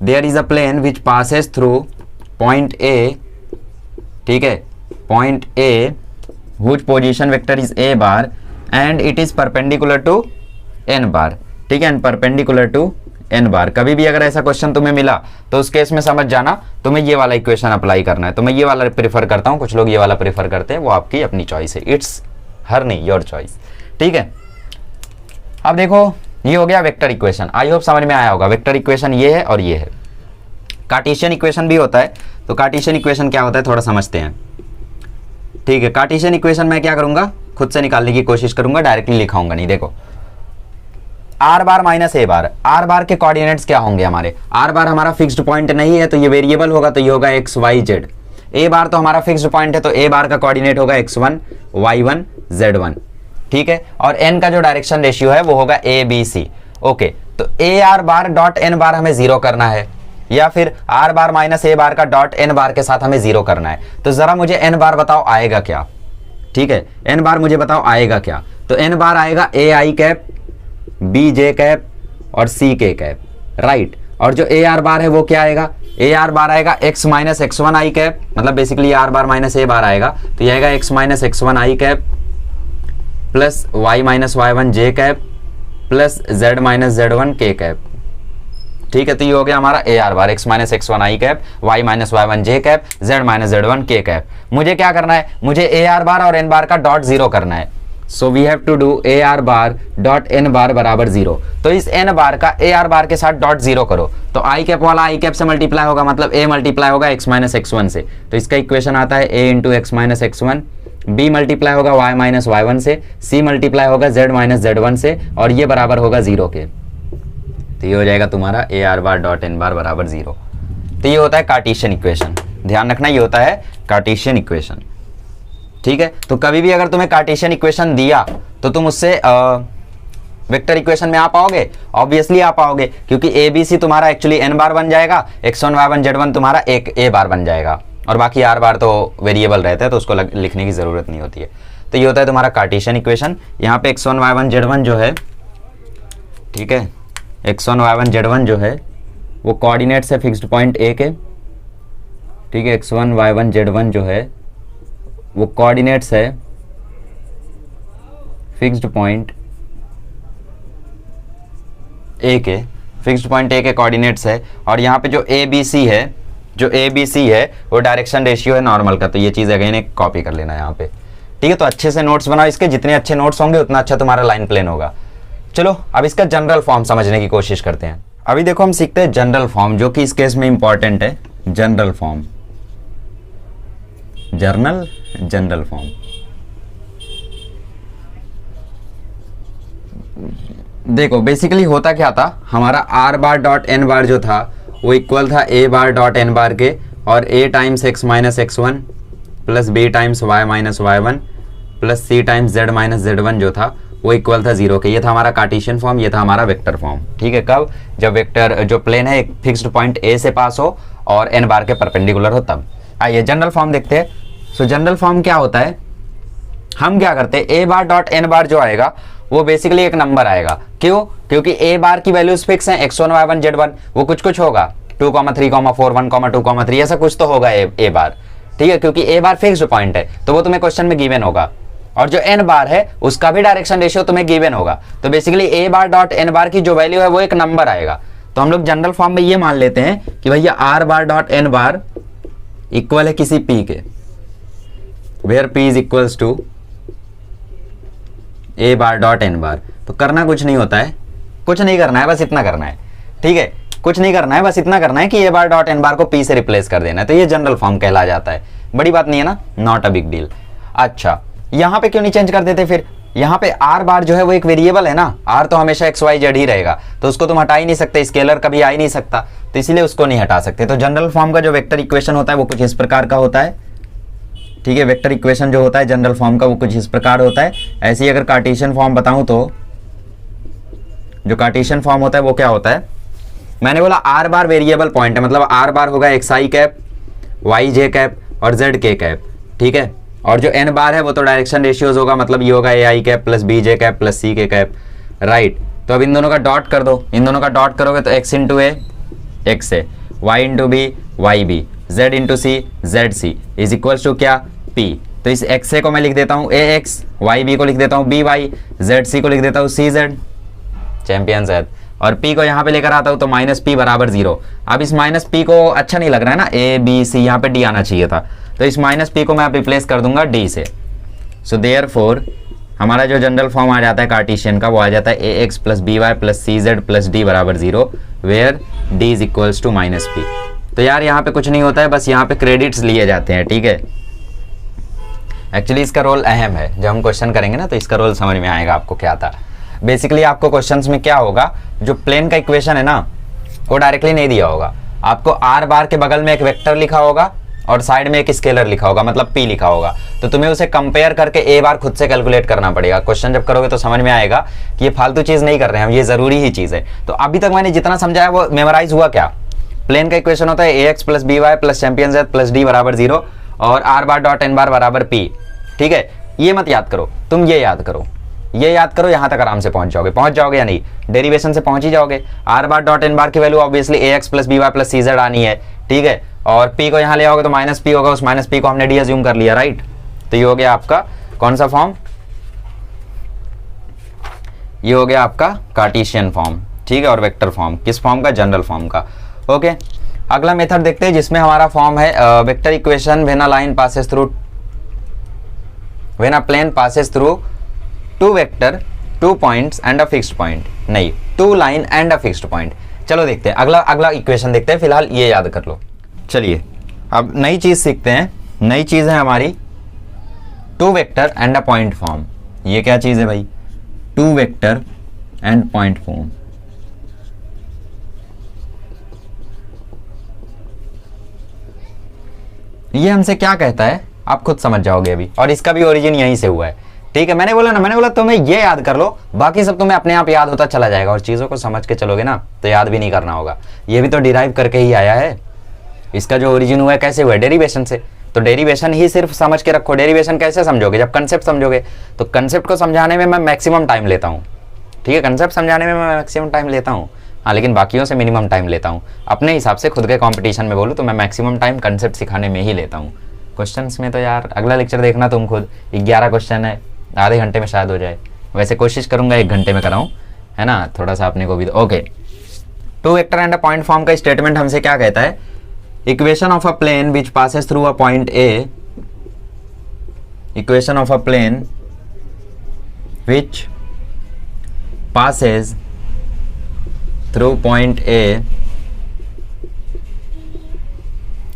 there is a plane which passes through point A, ठीक है, point A whose position vector is a bar and it is perpendicular to n bar। ठीक है, perpendicular to n bar। कभी भी अगर ऐसा क्वेश्चन तुम्हें मिला तो उस केस में समझ जाना तुम्हें ये वाला इक्वेशन अप्लाई करना है। तो मैं ये वाला प्रीफर करता हूँ, कुछ लोग ये वाला प्रीफर करते हैं, वो आपकी अपनी चॉइस है, इट्स हर नहीं योर चॉइस। ठीक है, अब देखो ये हो गया वेक्टर इक्वेशन, आई होप समझ में आया होगा। वेक्टर इक्वेशन ये है और ये है। कार्टेशियन इक्वेशन भी होता है, तो कार्टेशियन इक्वेशन क्या होता है थोड़ा समझते हैं। ठीक है, कार्टेशियन इक्वेशन मैं क्या करूंगा, खुद से निकालने की कोशिश करूंगा, डायरेक्टली लिखाऊंगा नहीं। देखो are bar minus A bar, are bar के कोऑर्डिनेट्स क्या होंगे हमारे, आर बार हमारा फिक्स्ड पॉइंट नहीं है तो ये वेरिएबल होगा, तो ये होगा एक्स वाई जेड। ए बार तो हमारा फिक्स्ड पॉइंट है तो ए बार का कोऑर्डिनेट होगा x1 y1 z1। ठीक है, और n का जो डायरेक्शन रेशियो है वो होगा ए बी सी। ओके, तो a are bar dot N bar हमें जीरो करना है, या फिर आर बार माइनस ए बार का डॉट एन बार के साथ हमें जीरो करना है। तो जरा मुझे एन बार बताओ आएगा क्या। ठीक है, एन बार मुझे बताओ आएगा क्या। तो एन बार आएगा ए i cap, B j cap और सी के कैप, राइट। और जो ए आर बार है वो क्या आएगा, ए आर बार आएगा x minus x one i cap, मतलब बेसिकली आर बार माइनस ए बार आएगा तो ये आएगा x minus x one i cap plus y minus Y one j cap plus z minus z one k cap. ठीक है, तो ये हो गया हमारा a are bar, x minus x one i cap, y minus Y one j cap, z minus z one k cap. मुझे क्या करना है, मुझे ए आर बार और एन बार का डॉट जीरो करना है। So we have to do a are bar dot N bar बराबर जीरो। तो इस एन बार का ए आर बार के साथ डॉट जीरो करो, तो आई कैप वाला आई कैप से मल्टीप्लाई होगा, मतलब ए मल्टीप्लाई होगा एक्स माइनस एक्स वन से। तो इसका इक्वेशन आता है a into x minus x one, b multiply होगा वाई माइनस वाई वन से, सी मल्टीप्लाई होगा जेड माइनस जेड वन से, और ये बराबर होगा जीरो के। तो ये हो जाएगा तुम्हारा a are bar dot N bar बराबर जीरो। तो ये होता है कार्टेशियन इक्वेशन, ध्यान रखना ये होता है कार्टेशियन इक्वेशन। ठीक है, तो कभी भी अगर तुम्हें कार्टेशियन इक्वेशन दिया तो तुम उससे वेक्टर इक्वेशन में आ पाओगे, ऑब्वियसली आ पाओगे, क्योंकि ए बी सी तुम्हारा एक्चुअली एन बार बन जाएगा, X one Y one Z one तुम्हारा एक ए बार बन जाएगा, और बाकी आर बार तो वेरिएबल रहता है तो उसको लिखने की जरूरत नहीं होती है। तो ये होता है तुम्हारा कार्टेशियन इक्वेशन। यहाँ पे X one Y one Z one जो है, ठीक है, X one Y one Z one जो है वो कोऑर्डिनेट्स है फिक्स्ड पॉइंट ए के। ठीक है, X one Y one Z one जो है वो कोऑर्डिनेट्स है फिक्स्ड पॉइंट ए के, फिक्स्ड पॉइंट ए के कोऑर्डिनेट्स है। और यहाँ पे जो ए बी सी है, जो ए बी सी है वो डायरेक्शन रेशियो है नॉर्मल का। तो ये चीज़ अगेन एक कॉपी कर लेना यहाँ पे। ठीक है, तो अच्छे से नोट्स बनाओ इसके, जितने अच्छे नोट्स होंगे उतना अच्छा तुम्हारा लाइन प्लेन होगा। चलो अब इसका जनरल फॉर्म समझने की कोशिश करते हैं। अभी देखो हम सीखते हैं जनरल फॉर्म, जो कि इस केस में इंपॉर्टेंट है। General form, general form. देखो बेसिकली होता क्या था, हमारा are bar dot N bar जो था वो इक्वल था ए बार डॉट एन बार के, और a times x minus x one plus b times y minus Y one plus c times z minus z one जो था वो इक्वल था 0 के। ये था हमारा कार्टेशियन फॉर्म, ये था हमारा वेक्टर फॉर्म। ठीक है, कब? जब वेक्टर जो प्लेन है एक फिक्स्ड पॉइंट ए से पास हो और एन बार के परपेंडिकुलर हो तब। आइए जनरल फॉर्म देखते हैं। सो जनरल फॉर्म क्या होता है, हम क्या करते हैं, ए बार डॉट एन बार जो आएगा वो बेसिकली एक नंबर आएगा। क्यों? क्योंकि ए बार की वैल्यूज फिक्स हैं, x1 y1 z1, वो कुछ कुछ होगा 2, 3, 4, 1, 2, 3 ऐसा कुछ तो होगा ए बार। ठीक है, क्योंकि ए बार फिक्स्ड पॉइंट है तो वो तुम्हें क्वेश्चन में गिवन होगा, और जो एन बार है उसका भी डायरेक्शन रेशियो तुम्हें गिवन होगा। तो बेसिकली ए बार डॉट एन बार की जो वैल्यू है वो एक नंबर आएगा। तो हम लोग जनरल फॉर्म में ये मान लेते हैं कि भैया r bar dot N bar equal है किसी पी के, where p is equals to a bar dot N bar. तो करना कुछ नहीं होता है, कुछ नहीं करना है, बस इतना करना है। ठीक है, कुछ नहीं करना है, बस इतना करना है कि ए बार डॉट एन बार को पी से रिप्लेस कर देना है। तो ये जनरल फॉर्म कहला जाता है। बड़ी बात नहीं है ना, नॉट अ बिग डील। अच्छा, यहां पे क्यों नहीं चेंज कर देते फिर? यहाँ पे आर बार जो है वो एक वेरिएबल है ना, आर तो हमेशा एक्स वाई जेड ही रहेगा, तो उसको तुम हटा ही नहीं सकते, स्केलर कभी आ ही नहीं सकता, तो इसीलिए उसको नहीं हटा सकते। तो जनरल फॉर्म का जो वेक्टर इक्वेशन होता है वो कुछ इस प्रकार का होता है। ठीक है, वेक्टर इक्वेशन जो होता है जनरल फॉर्म का वो कुछ इस प्रकार होता है। ऐसे ही अगर कार्टेशियन फॉर्म बताऊं तो जो कार्टेशियन फॉर्म होता है वो क्या होता है, मैंने बोला आर बार वेरिएबल पॉइंट है, मतलब आर बार होगा एक्स आई कैप, वाई जे कैप और जेड के कैप। ठीक है, और जो एन बार है वो तो डायरेक्शन रेशियोज होगा, मतलब ये होगा a i cap plus b j cap plus c k cap. Right, तो अब इन दोनों का डॉट कर दो, इन दोनों का डॉट करोगे तो X into A X A, Y into B Y B, Z into C Z C is equals to क्या, पी। तो इस एक्स ए को मैं लिख देता हूँ ए एक्स, वाई बी को लिख देता हूँ बी वाई, जेड सी को लिख देता हूँ सी जेड, चैंपियन जेड, और पी को यहाँ पे लेकर आता हूँ तो माइनस पी बराबर 0। अब इस माइनस पी को अच्छा नहीं लग रहा है ना, ए बी सी, यहाँ पे डी आना चाहिए था, तो इस माइनस पी को मैं रिप्लेस कर दूंगा डी से। सो देयरफॉर हमारा जो जनरल फॉर्म आ जाता है कार्टेशियन का वो आ जाता है a x plus b y plus c z plus d बराबर 0, where d is equals to minus p. तो यार यहाँ पे कुछ नहीं होता है, बस यहाँ पे क्रेडिट्स लिए जाते हैं। ठीक है, एक्चुअली इसका रोल अहम है, जब हम क्वेश्चन करेंगे ना तो इसका रोल समझ में आएगा आपको क्या था। बेसिकली आपको क्वेश्चंस में क्या होगा, जो प्लेन का इक्वेशन है ना वो डायरेक्टली नहीं दिया होगा, आपको आर बार के बगल में एक वेक्टर लिखा होगा और साइड में एक स्केलर लिखा होगा, मतलब पी लिखा होगा, तो तुम्हें उसे कंपेयर करके ए बार खुद से कैलकुलेट करना पड़ेगा। क्वेश्चन जब करोगे तो समझ में आएगा कि ये फालतू चीज नहीं कर रहे हैं हम, ये जरूरी ही चीज है। तो अभी तक मैंने जितना समझाया वो मेमोराइज हुआ क्या? प्लेन का इक्वेशन होता है a x plus b y plus champion z plus d बराबर 0 और r bar dot N bar बराबर पी। ठीक है, ये मत याद करो, तुम ये याद करो, ये याद करो, यहां तक आराम से पहुंच जाओगे या नहीं? डेरिवेशन से पहुंच ही जाओगे। R bar dot N bar की value obviously a x plus b y plus c z आनी है। ठीक है, और पी को यहां ले आओगे तो माइनस पी होगा, उस माइनस पी को हमने डी अज्यूम कर लिया। राइट, तो ये हो गया आपका कौन सा फॉर्म, ये हो गया आपका कार्टेशियन फॉर्म। ठीक है, और वेक्टर फॉर्म किस फॉर्म का, जनरल फॉर्म का। ओके, अगला मेथड देखते हैं जिसमें हमारा फॉर्म है vector equation when a line passes through, when a plane passes through 2 vector 2 points and a fixed point, नहीं 2 line and a fixed point. चलो देखते हैं, अगला इक्वेशन देखते हैं, फिलहाल ये याद कर लो। चलिए अब नई चीज सीखते हैं, नई चीज है हमारी 2 vector and a point form. ये क्या चीज है भाई, 2 वेक्टर एंड पॉइंट फॉर्म। ये हमसे क्या कहता है आप खुद समझ जाओगे अभी, और इसका भी ओरिजिन यहीं से हुआ है। ठीक है, मैंने बोला तुम्हें ये याद कर लो, बाकी सब तुम्हें अपने आप याद होता चला जाएगा, और चीजों को समझ के चलोगे ना तो याद भी नहीं करना होगा। ये भी तो डिराइव करके ही आया है, इसका जो ओरिजिन हुआ है कैसे हुआ है, डेरिवेशन से। तो डेरिवेशन ही सिर्फ समझ के रखो। डेरिवेशन कैसे समझोगे, जब कंसेप्ट समझोगे, तो कंसेप्ट को समझाने में मैं मैक्सिमम टाइम लेता हूँ। ठीक है, कंसेप्ट समझाने में मैं मैक्सिमम टाइम लेता हूँ, हाँ, लेकिन बाकियों से मिनिमम टाइम लेता हूँ। अपने हिसाब से खुद के कॉम्पिटिशन में बोलूँ तो मैं मैक्सिमम टाइम कंसेप्ट सिखाने में ही लेता हूँ। क्वेश्चंस में तो यार अगला लेक्चर देखना तुम खुद, 11 क्वेश्चन है, आधे घंटे में शायद हो जाए, वैसे कोशिश करूंगा 1 घंटे में कराऊं, है ना, थोड़ा सा अपने को भी। Okay, 2 vector and a point form का स्टेटमेंट हमसे क्या कहता है, equation of a plane which passes through a point A, equation of a plane which passes through point A,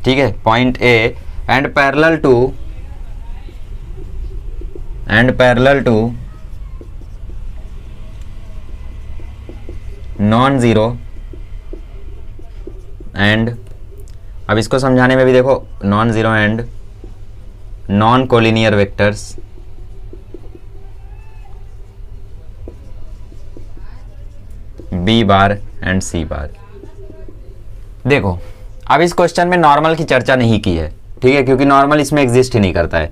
ठीक है, point A and parallel to non zero and, अब इसको समझाने में भी देखो, non zero and non collinear vectors b bar and c bar. देखो अब इस क्वेश्चन में नॉर्मल की चर्चा नहीं की है, ठीक है, क्योंकि नॉर्मल इसमें एग्जिस्ट ही नहीं करता है,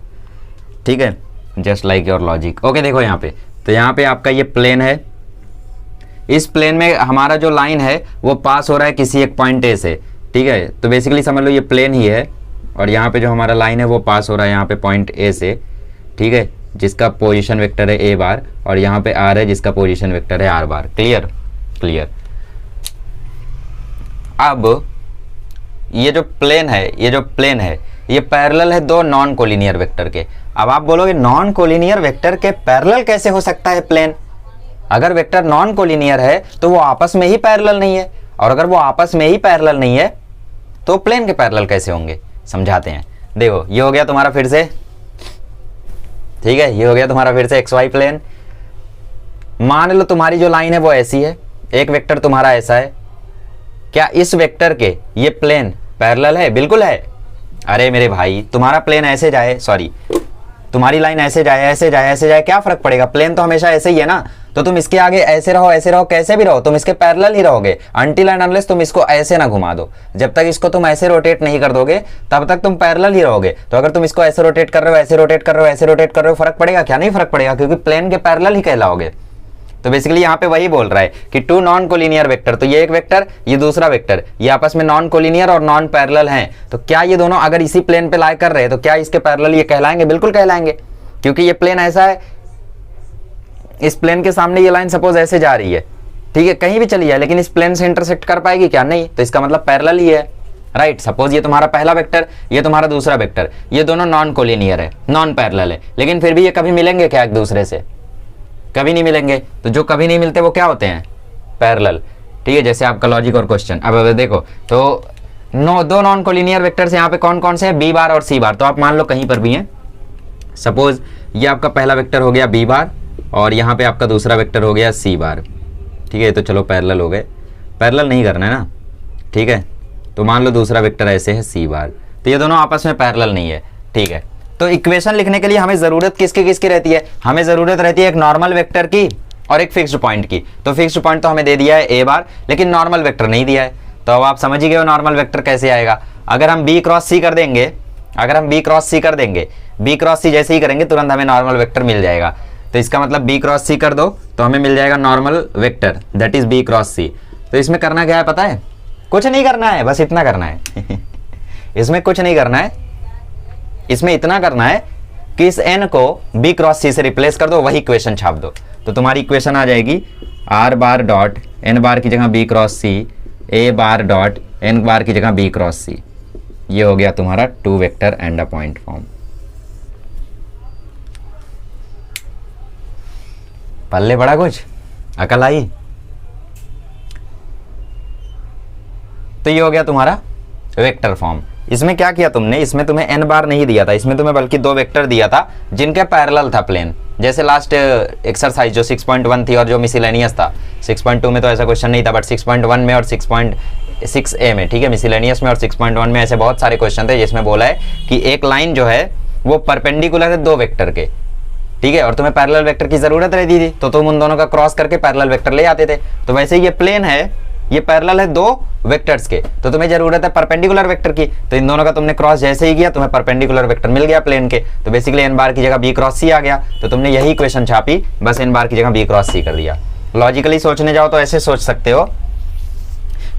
ठीक है, just like your logic. Okay देखो यहाँ पे, तो यहाँ पे आपका ये प्लेन है, इस प्लेन में हमारा जो लाइन है वो पास हो रहा है किसी एक पॉइंट ए से, ठीक है, तो बेसिकली समझ लो ये प्लेन ही है और यहाँ पे जो हमारा लाइन है वो पास हो रहा है यहाँ पे पॉइंट ए से, ठीक है, जिसका पोजीशन वेक्टर है ए बार और यहाँ पे आर है जिसका पोजीशन वेक्टर है आर बार। Clear clear. अब ये जो प्लेन है ये पैरेलल है दो नॉन कोलिनियर वेक्टर के। अब आप बोलोगे नॉन कोलिनियर वेक्टर के पैरेलल कैसे हो सकता है प्लेन? अगर वेक्टर नॉन कोलिनियर है तो वो आपस में ही पैरेलल नहीं है, और अगर वो आपस में ही पैरेलल नहीं है तो प्लेन के पैरेलल कैसे होंगे? समझाते हैं। देखो ये हो गया तुम्हारा फिर से, ठीक है, ये हो गया तुम्हारा फिर से एक्स वाई प्लेन। मान लो तुम्हारी जो लाइन है वो ऐसी है, एक वेक्टर तुम्हारा ऐसा है, क्या इस वेक्टर के ये प्लेन पैरेलल है? बिल्कुल है। अरे मेरे भाई तुम्हारा प्लेन ऐसे जाए, सॉरी तुम्हारी लाइन ऐसे जाए ऐसे जाए ऐसे जाए, क्या फर्क पड़ेगा? प्लेन तो हमेशा ऐसे ही है ना, तो तुम इसके आगे ऐसे रहो कैसे भी रहो, तुम इसके पैरेलल ही रहोगे अनटिल एंड अनलेस तुम इसको ऐसे ना घुमा दो। जब तक इसको तुम ऐसे रोटेट नहीं कर दोगे तब तक तुम पैरेलल ही रहोगे। तो अगर तुम इसको ऐसे रोटेट कर रहे हो, ऐसे रोटेट कर रहे हो, ऐसे रोटेट कर रहे हो, फर्क पड़ेगा क्या? नहीं फर्क पड़ेगा, क्योंकि प्लेन के पैरेलल ही कहलाओगे। तो बेसिकली यहाँ पे वही बोल रहा है कि टू नॉन कोलिनियर वेक्टर, तो ये एक वेक्टर ये दूसरा वेक्टर, ये आपस में नॉन कोलिनियर और नॉन पैरेलल हैं, तो क्या ये दोनों अगर इसी प्लेन पे लाई कर रहे हैं तो क्या इसके पैरेलल ये कहलाएंगे? बिल्कुल कहलाएंगे, क्योंकि ये प्लेन ऐसा है, इस प्लेन के सामने ये लाइन सपोज ऐसे जा रही है, ठीक है, कहीं भी चली जाए लेकिन इस प्लेन से इंटरसेक्ट कर पाएगी क्या? नहीं, तो इसका मतलब पैरेलल ही है, राइट। सपोज ये तुम्हारा पहला वेक्टर, ये तुम्हारा दूसरा वेक्टर, ये दोनों नॉन कोलिनियर है, नॉन पैरेलल है, लेकिन फिर भी ये कभी मिलेंगे क्या एक दूसरे से? कभी नहीं मिलेंगे। तो जो कभी नहीं मिलते वो क्या होते हैं? पैरेलल, ठीक है, जैसे आपका लॉजिक और क्वेश्चन। अब देखो तो दो नॉन कोलिनियर वेक्टर्स यहाँ पे कौन कौन से हैं? बी बार और सी बार। तो आप मान लो कहीं पर भी हैं, सपोज ये आपका पहला वेक्टर हो गया बी बार और यहाँ पे आपका दूसरा वेक्टर हो गया सी बार, ठीक है, तो चलो पैरेलल हो गए, पैरेलल नहीं करना है ना, ठीक है, तो मान लो दूसरा वेक्टर ऐसे है सी बार, तो ये दोनों आपस में पैरेलल नहीं है, ठीक है। तो इक्वेशन लिखने के लिए हमें जरूरत किसकी रहती है? हमें जरूरत रहती है एक नॉर्मल वेक्टर की और एक फिक्स्ड पॉइंट की। तो फिक्स्ड पॉइंट तो हमें दे दिया है ए बार, लेकिन नॉर्मल वेक्टर नहीं दिया है। तो अब आप समझ ही गए हो नॉर्मल वेक्टर कैसे आएगा। अगर हम बी क्रॉस सी कर देंगे, बी क्रॉस सी जैसे ही करेंगे तुरंत हमें नॉर्मल वेक्टर मिल जाएगा। तो इसका मतलब बी क्रॉस सी कर दो तो हमें मिल जाएगा normal vector, that is b cross c. तो इसमें करना क्या है पता है? कुछ नहीं करना है, बस इतना करना है इसमें कुछ नहीं करना है, इसमें इतना करना है कि इस n को b क्रॉस सी से रिप्लेस कर दो, वही इक्वेशन छाप दो। तो तुम्हारी इक्वेशन आ जाएगी r bar dot n bar की जगह b cross c, a bar dot n bar की जगह b क्रॉस सी। ये हो गया तुम्हारा two vector and a point form. पल्ले बड़ा कुछ अकल आई। तो ये हो गया तुम्हारा वेक्टर फॉर्म। इसमें क्या किया तुमने? इसमें तुम्हें n बार नहीं दिया था, इसमें तुम्हें बल्कि दो वेक्टर दिया था जिनके पैरेलल था प्लेन। जैसे लास्ट एक्सरसाइज जो 6.1 थी और जो मिसलेनियस था, 6.2 में तो ऐसा क्वेश्चन नहीं था, बट 6.1 में और 6.6a में, ठीक है, मिसलेनियस में और 6.1 में ऐसे बहुत सारे क्वेश्चन थे जिसमें बोला है कि एक लाइन जो है वो परपेंडिकुलर है दो वेक्टर के, ठीक है, और तुम्हें पैरेलल वेक्टर की जरूरत रहती थी तो तुम उन दोनों का क्रॉस करके पैरेलल वेक्टर ले आते थे। तो वैसे ये प्लेन है, ये पैरेलल है दो वेक्टर्स के, तो तुम्हें जरूरत है परपेंडिकुलर वेक्टर की। तो इन दोनों का तुमने क्रॉस जैसे ही किया तुम्हें परपेंडिकुलर वेक्टर मिल गया प्लेन के। तो बेसिकली n बार की जगह b क्रॉस सी आ गया, तो तुमने यही इक्वेशन छापी, बस n बार की जगह b क्रॉस सी कर दिया। लॉजिकली सोचने जाओ तो ऐसे सोच सकते हो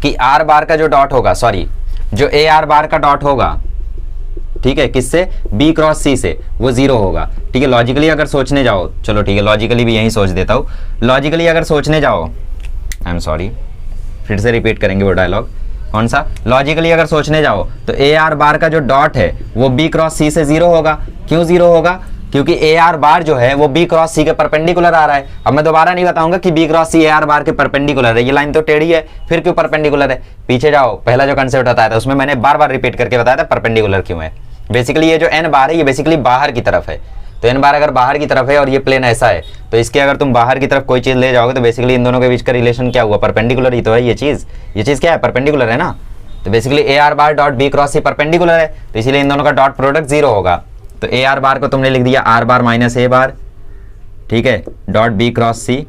कि r बार का जो डॉट होगा, सॉरी जो a r बार का डॉट होगा, ठीक है, किससे? b क्रॉस सी से, वो 0 होगा, ठीक है। लॉजिकली अगर सोचने जाओ, चलो ठीक है, लॉजिकली भी यही सोच देता हूँ। लॉजिकली अगर सोचने जाओ, आई एम सॉरी, फिर से रिपीट करेंगे वो डायलॉग, कौन सा? लॉजिकली अगर सोचने जाओ तो ए आर बार का जो डॉट है वो बी क्रॉस सी से 0 होगा। क्यों 0 होगा? क्योंकि ए आर बार जो है वो बी क्रॉस सी के परपेंडिकुलर आ रहा है। अब मैं दोबारा नहीं बताऊंगा कि B cross C A are bar के परपेंडिकुलर है, ये लाइन तो टेढ़ी है, फिर क्यों परपेंडिकुलर है? पीछे जाओ, पहला जो कंसेप्ट बताया था उसमें मैंने बार बार रिपीट करके बताया था परपेंडिकुलर क्यों है। बेसिकली ये जो एन बार है ये बेसिकली बाहर की तरफ है, तो एन बार अगर बाहर की तरफ है और ये प्लेन ऐसा है तो इसके अगर तुम बाहर की तरफ कोई चीज ले जाओगे तो बेसिकली इन दोनों के बीच का रिलेशन क्या हुआ? परपेंडिकुलर ही तो है ये चीज क्या है? परपेंडिकुलर है ना। तो basically A are bar dot B cross C perpendicular है, तो इसीलिए इन दोनों का डॉट प्रोडक्ट 0 होगा। तो ए आर बार को तुमने लिख दिया आर बार माइनस ए बार, ठीक है, डॉट बी क्रॉस सी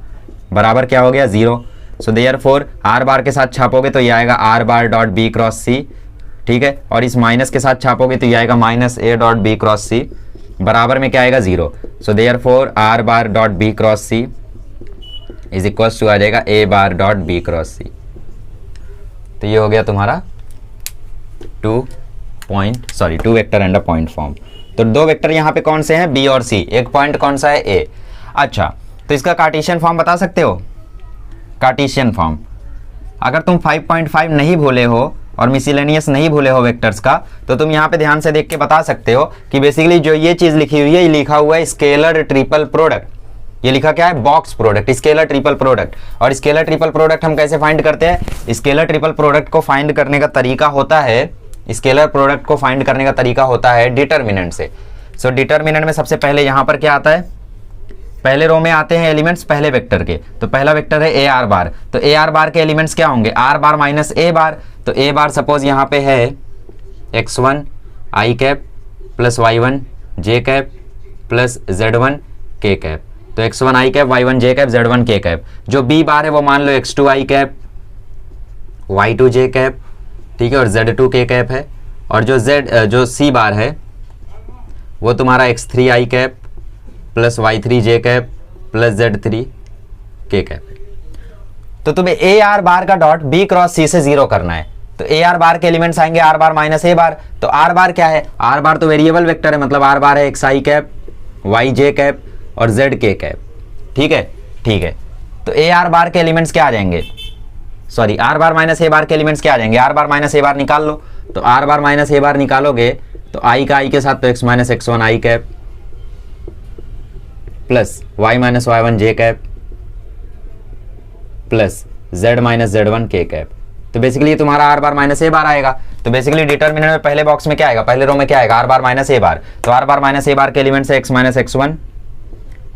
बराबर क्या हो गया 0। सो देयरफॉर आर बार के साथ छापोगे तो ये आएगा r bar dot B cross c, ठीक है, और इस माइनस के साथ छापोगे तो ये आएगा minus a dot B cross c बराबर में क्या आएगा 0। So therefore r bar dot B cross c is equals to आ जाएगा a bar dot B cross c. तो ये हो गया तुम्हारा two vector and a point form. तो दो वेक्टर यहाँ पे कौन से हैं, बी और सी, एक पॉइंट कौन सा है ए। अच्छा, तो इसका कार्टेशियन फॉर्म बता सकते हो, कार्टेशियन फॉर्म अगर तुम 5.5 नहीं भूले हो और मिसलेनियस नहीं भूले हो वेक्टर्स का, तो तुम यहाँ पे ध्यान से देख के बता सकते हो कि बेसिकली जो ये चीज लिखी हुई है, ये लिखा हुआ है स्केलर ट्रिपल प्रोडक्ट। ये लिखा क्या है, box product, scalar triple product. और स्केलर ट्रिपल प्रोडक्ट हम कैसे फाइंड करते हैं, स्केलर ट्रिपल प्रोडक्ट को फाइंड करने का तरीका होता है, स्केलर प्रोडक्ट को फाइंड करने का तरीका होता है डिटर्मिनेंट से। सो डिटर्मिनेंट में सबसे पहले यहाँ पर क्या आता है, पहले रो में आते हैं एलिमेंट्स पहले वेक्टर के। तो पहला वेक्टर है ए आर बार, तो ए आर बार के एलिमेंट्स क्या होंगे, आर बार माइनस ए बार। तो ए बार सपोज यहाँ पे है x1 i cap plus y1 j cap plus z1 k cap. तो x1 i cap, y1 j cap, z1 k cap. जो b बार है वो मान लो x2 आई कैप, y2 जे कैप, ठीक है, और z2 के कैप है। और जो c बार है वो तुम्हारा x3 आई कैप प्लस y3 जे कैप प्लस z3 के कैप है। तो तुम्हें ए आर बार का डॉट बी क्रॉस सी से 0 करना है। तो ए आर बार के एलिमेंट्स आएंगे आर बार माइनस ए बार। तो आर बार क्या है, आर बार तो वेरिएबल वेक्टर है, मतलब आर बार है एक्स आई कैप, वाई जे कैप और जेड के कैप, ठीक है, ठीक है। तो ए आर बार के एलिमेंट्स क्या आ जाएंगे, सॉरी आर बार माइनस ए बार के एलिमेंट्स क्या आ जाएंगे, आर बार माइनस ए बार निकाल लो। तो आर बार माइनस ए बार निकालोगे तो आई का आई के साथ तो x minus x1 i cap plus y minus y1 j cap plus z minus z1 k cap. तो बेसिकली ये तुम्हारा are bar minus A bar आएगा। तो बेसिकली डिटर्मिनेंट में पहले बॉक्स में क्या आएगा, पहले रो में क्या आएगा, आर बार माइनस ए बार। तो आर बार माइनस ए बार के एलिमेंट्स है x minus x1,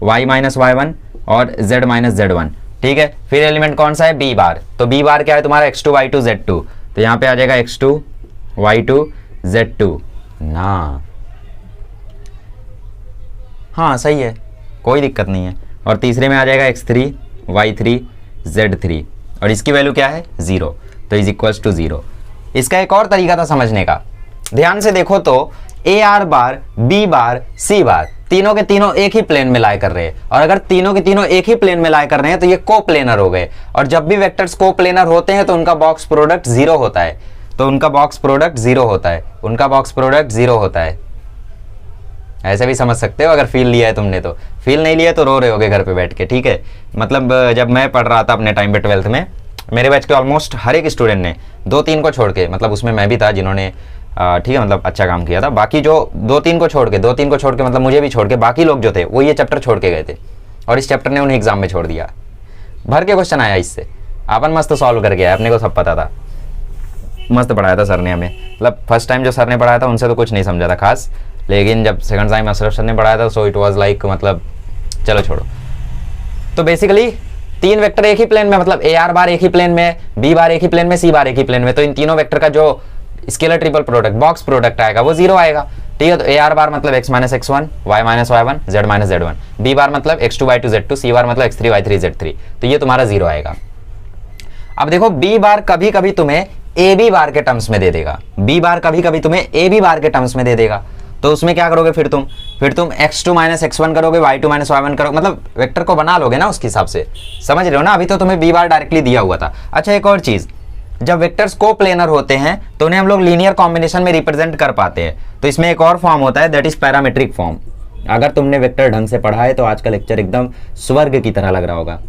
Y minus y1 और z माइनस z1, ठीक है। फिर एलिमेंट कौन सा है, बी बार। तो बी बार क्या है तुम्हारा x2 y2 z2। तो यहाँ पे आ जाएगा x2 y2 z2 ना, हाँ सही है, कोई दिक्कत नहीं है। और तीसरे में आ जाएगा x3 y3 z3 और इसकी वैल्यू क्या है 0। तो इज इक्वल्स टू 0। इसका एक और तरीका था समझने का, ध्यान से देखो तो a are bar, B bar, c bar तीनों के तीनों एक ही प्लेन में लाई कर रहे हैं। और अगर तीनों के तीनों एक ही प्लेन में लाई कर रहे हैं तो ये कोप्लेनर हो गए। और जब भी वेक्टर्स कोप्लेनर होते हैं तो उनका बॉक्स प्रोडक्ट 0 होता है। तो उनका बॉक्स प्रोडक्ट 0 होता है, उनका बॉक्स प्रोडक्ट 0 होता है। ऐसे भी समझ सकते हो अगर फील लिया है तुमने। तो फील नहीं लिया तो रो रहे होगे घर पे बैठ के, ठीक है। मतलब जब मैं पढ़ रहा था अपने टाइम पे 12th में, मेरे बैच के ऑलमोस्ट हर एक स्टूडेंट ने 2-3 को छोड़ के, मतलब उसमें मैं भी था जिन्होंने ठीक है मतलब अच्छा काम किया था, बाकी जो 2-3 को छोड़ के मतलब मुझे भी छोड़ के बाकी लोग जो थे वो ये चैप्टर छोड़ के गए थे और इस चैप्टर ने उन्हें एग्जाम में छोड़ दिया। भर के क्वेश्चन आया इससे, अपन मस्त सॉल्व कर गया, अपने को सब पता था, मस्त पढ़ाया था सर ने हमें। मतलब फर्स्ट टाइम जो सर ने पढ़ाया था उनसे तो कुछ नहीं समझा था खास, लेकिन जब सेकंड टाइम अशरफ सर ने पढ़ाया था सो इट वाज लाइक मतलब चलो छोड़ो। तो बेसिकली 3 वेक्टर एक ही प्लेन में, मतलब ए आर बार एक ही प्लेन में, बी बार एक ही प्लेन में, सी बार एक ही प्लेन में। तो इन तीनों वेक्टर का जो scalar triple product box product आएगा वो 0 आएगा, ठीक है। तो ए आर बार मतलब x minus x1, y minus y1, z minus z1, B bar मतलब x2 y2 z2, सी बार मतलब x3 y3 z3। तो ये तुम्हारा 0 आएगा। अब देखो बी बार कभी कभी तुम्हें ए बी बार के टर्म्स में दे देगा, बी बार कभी कभी तुम्हें ए बी बार के टर्म्स में दे देगा। तो उसमें क्या करोगे फिर तुम x2 माइनस x1 करोगे, y2 माइनस y1 करोगे, मतलब वेक्टर को बना लोगे ना उसके हिसाब से, समझ रहे हो ना। अभी तो तुम्हें बी बार डायरेक्टली दिया हुआ था। अच्छा एक और चीज, जब वेक्टर्स कोप्लेनर होते हैं तो उन्हें हम लोग लीनियर कॉम्बिनेशन में रिप्रेजेंट कर पाते हैं। तो इसमें एक और फॉर्म होता है दैट इज पैरामेट्रिक फॉर्म। अगर तुमने वेक्टर ढंग से पढ़ा है तो आज का लेक्चर एकदम स्वर्ग की तरह लग रहा होगा,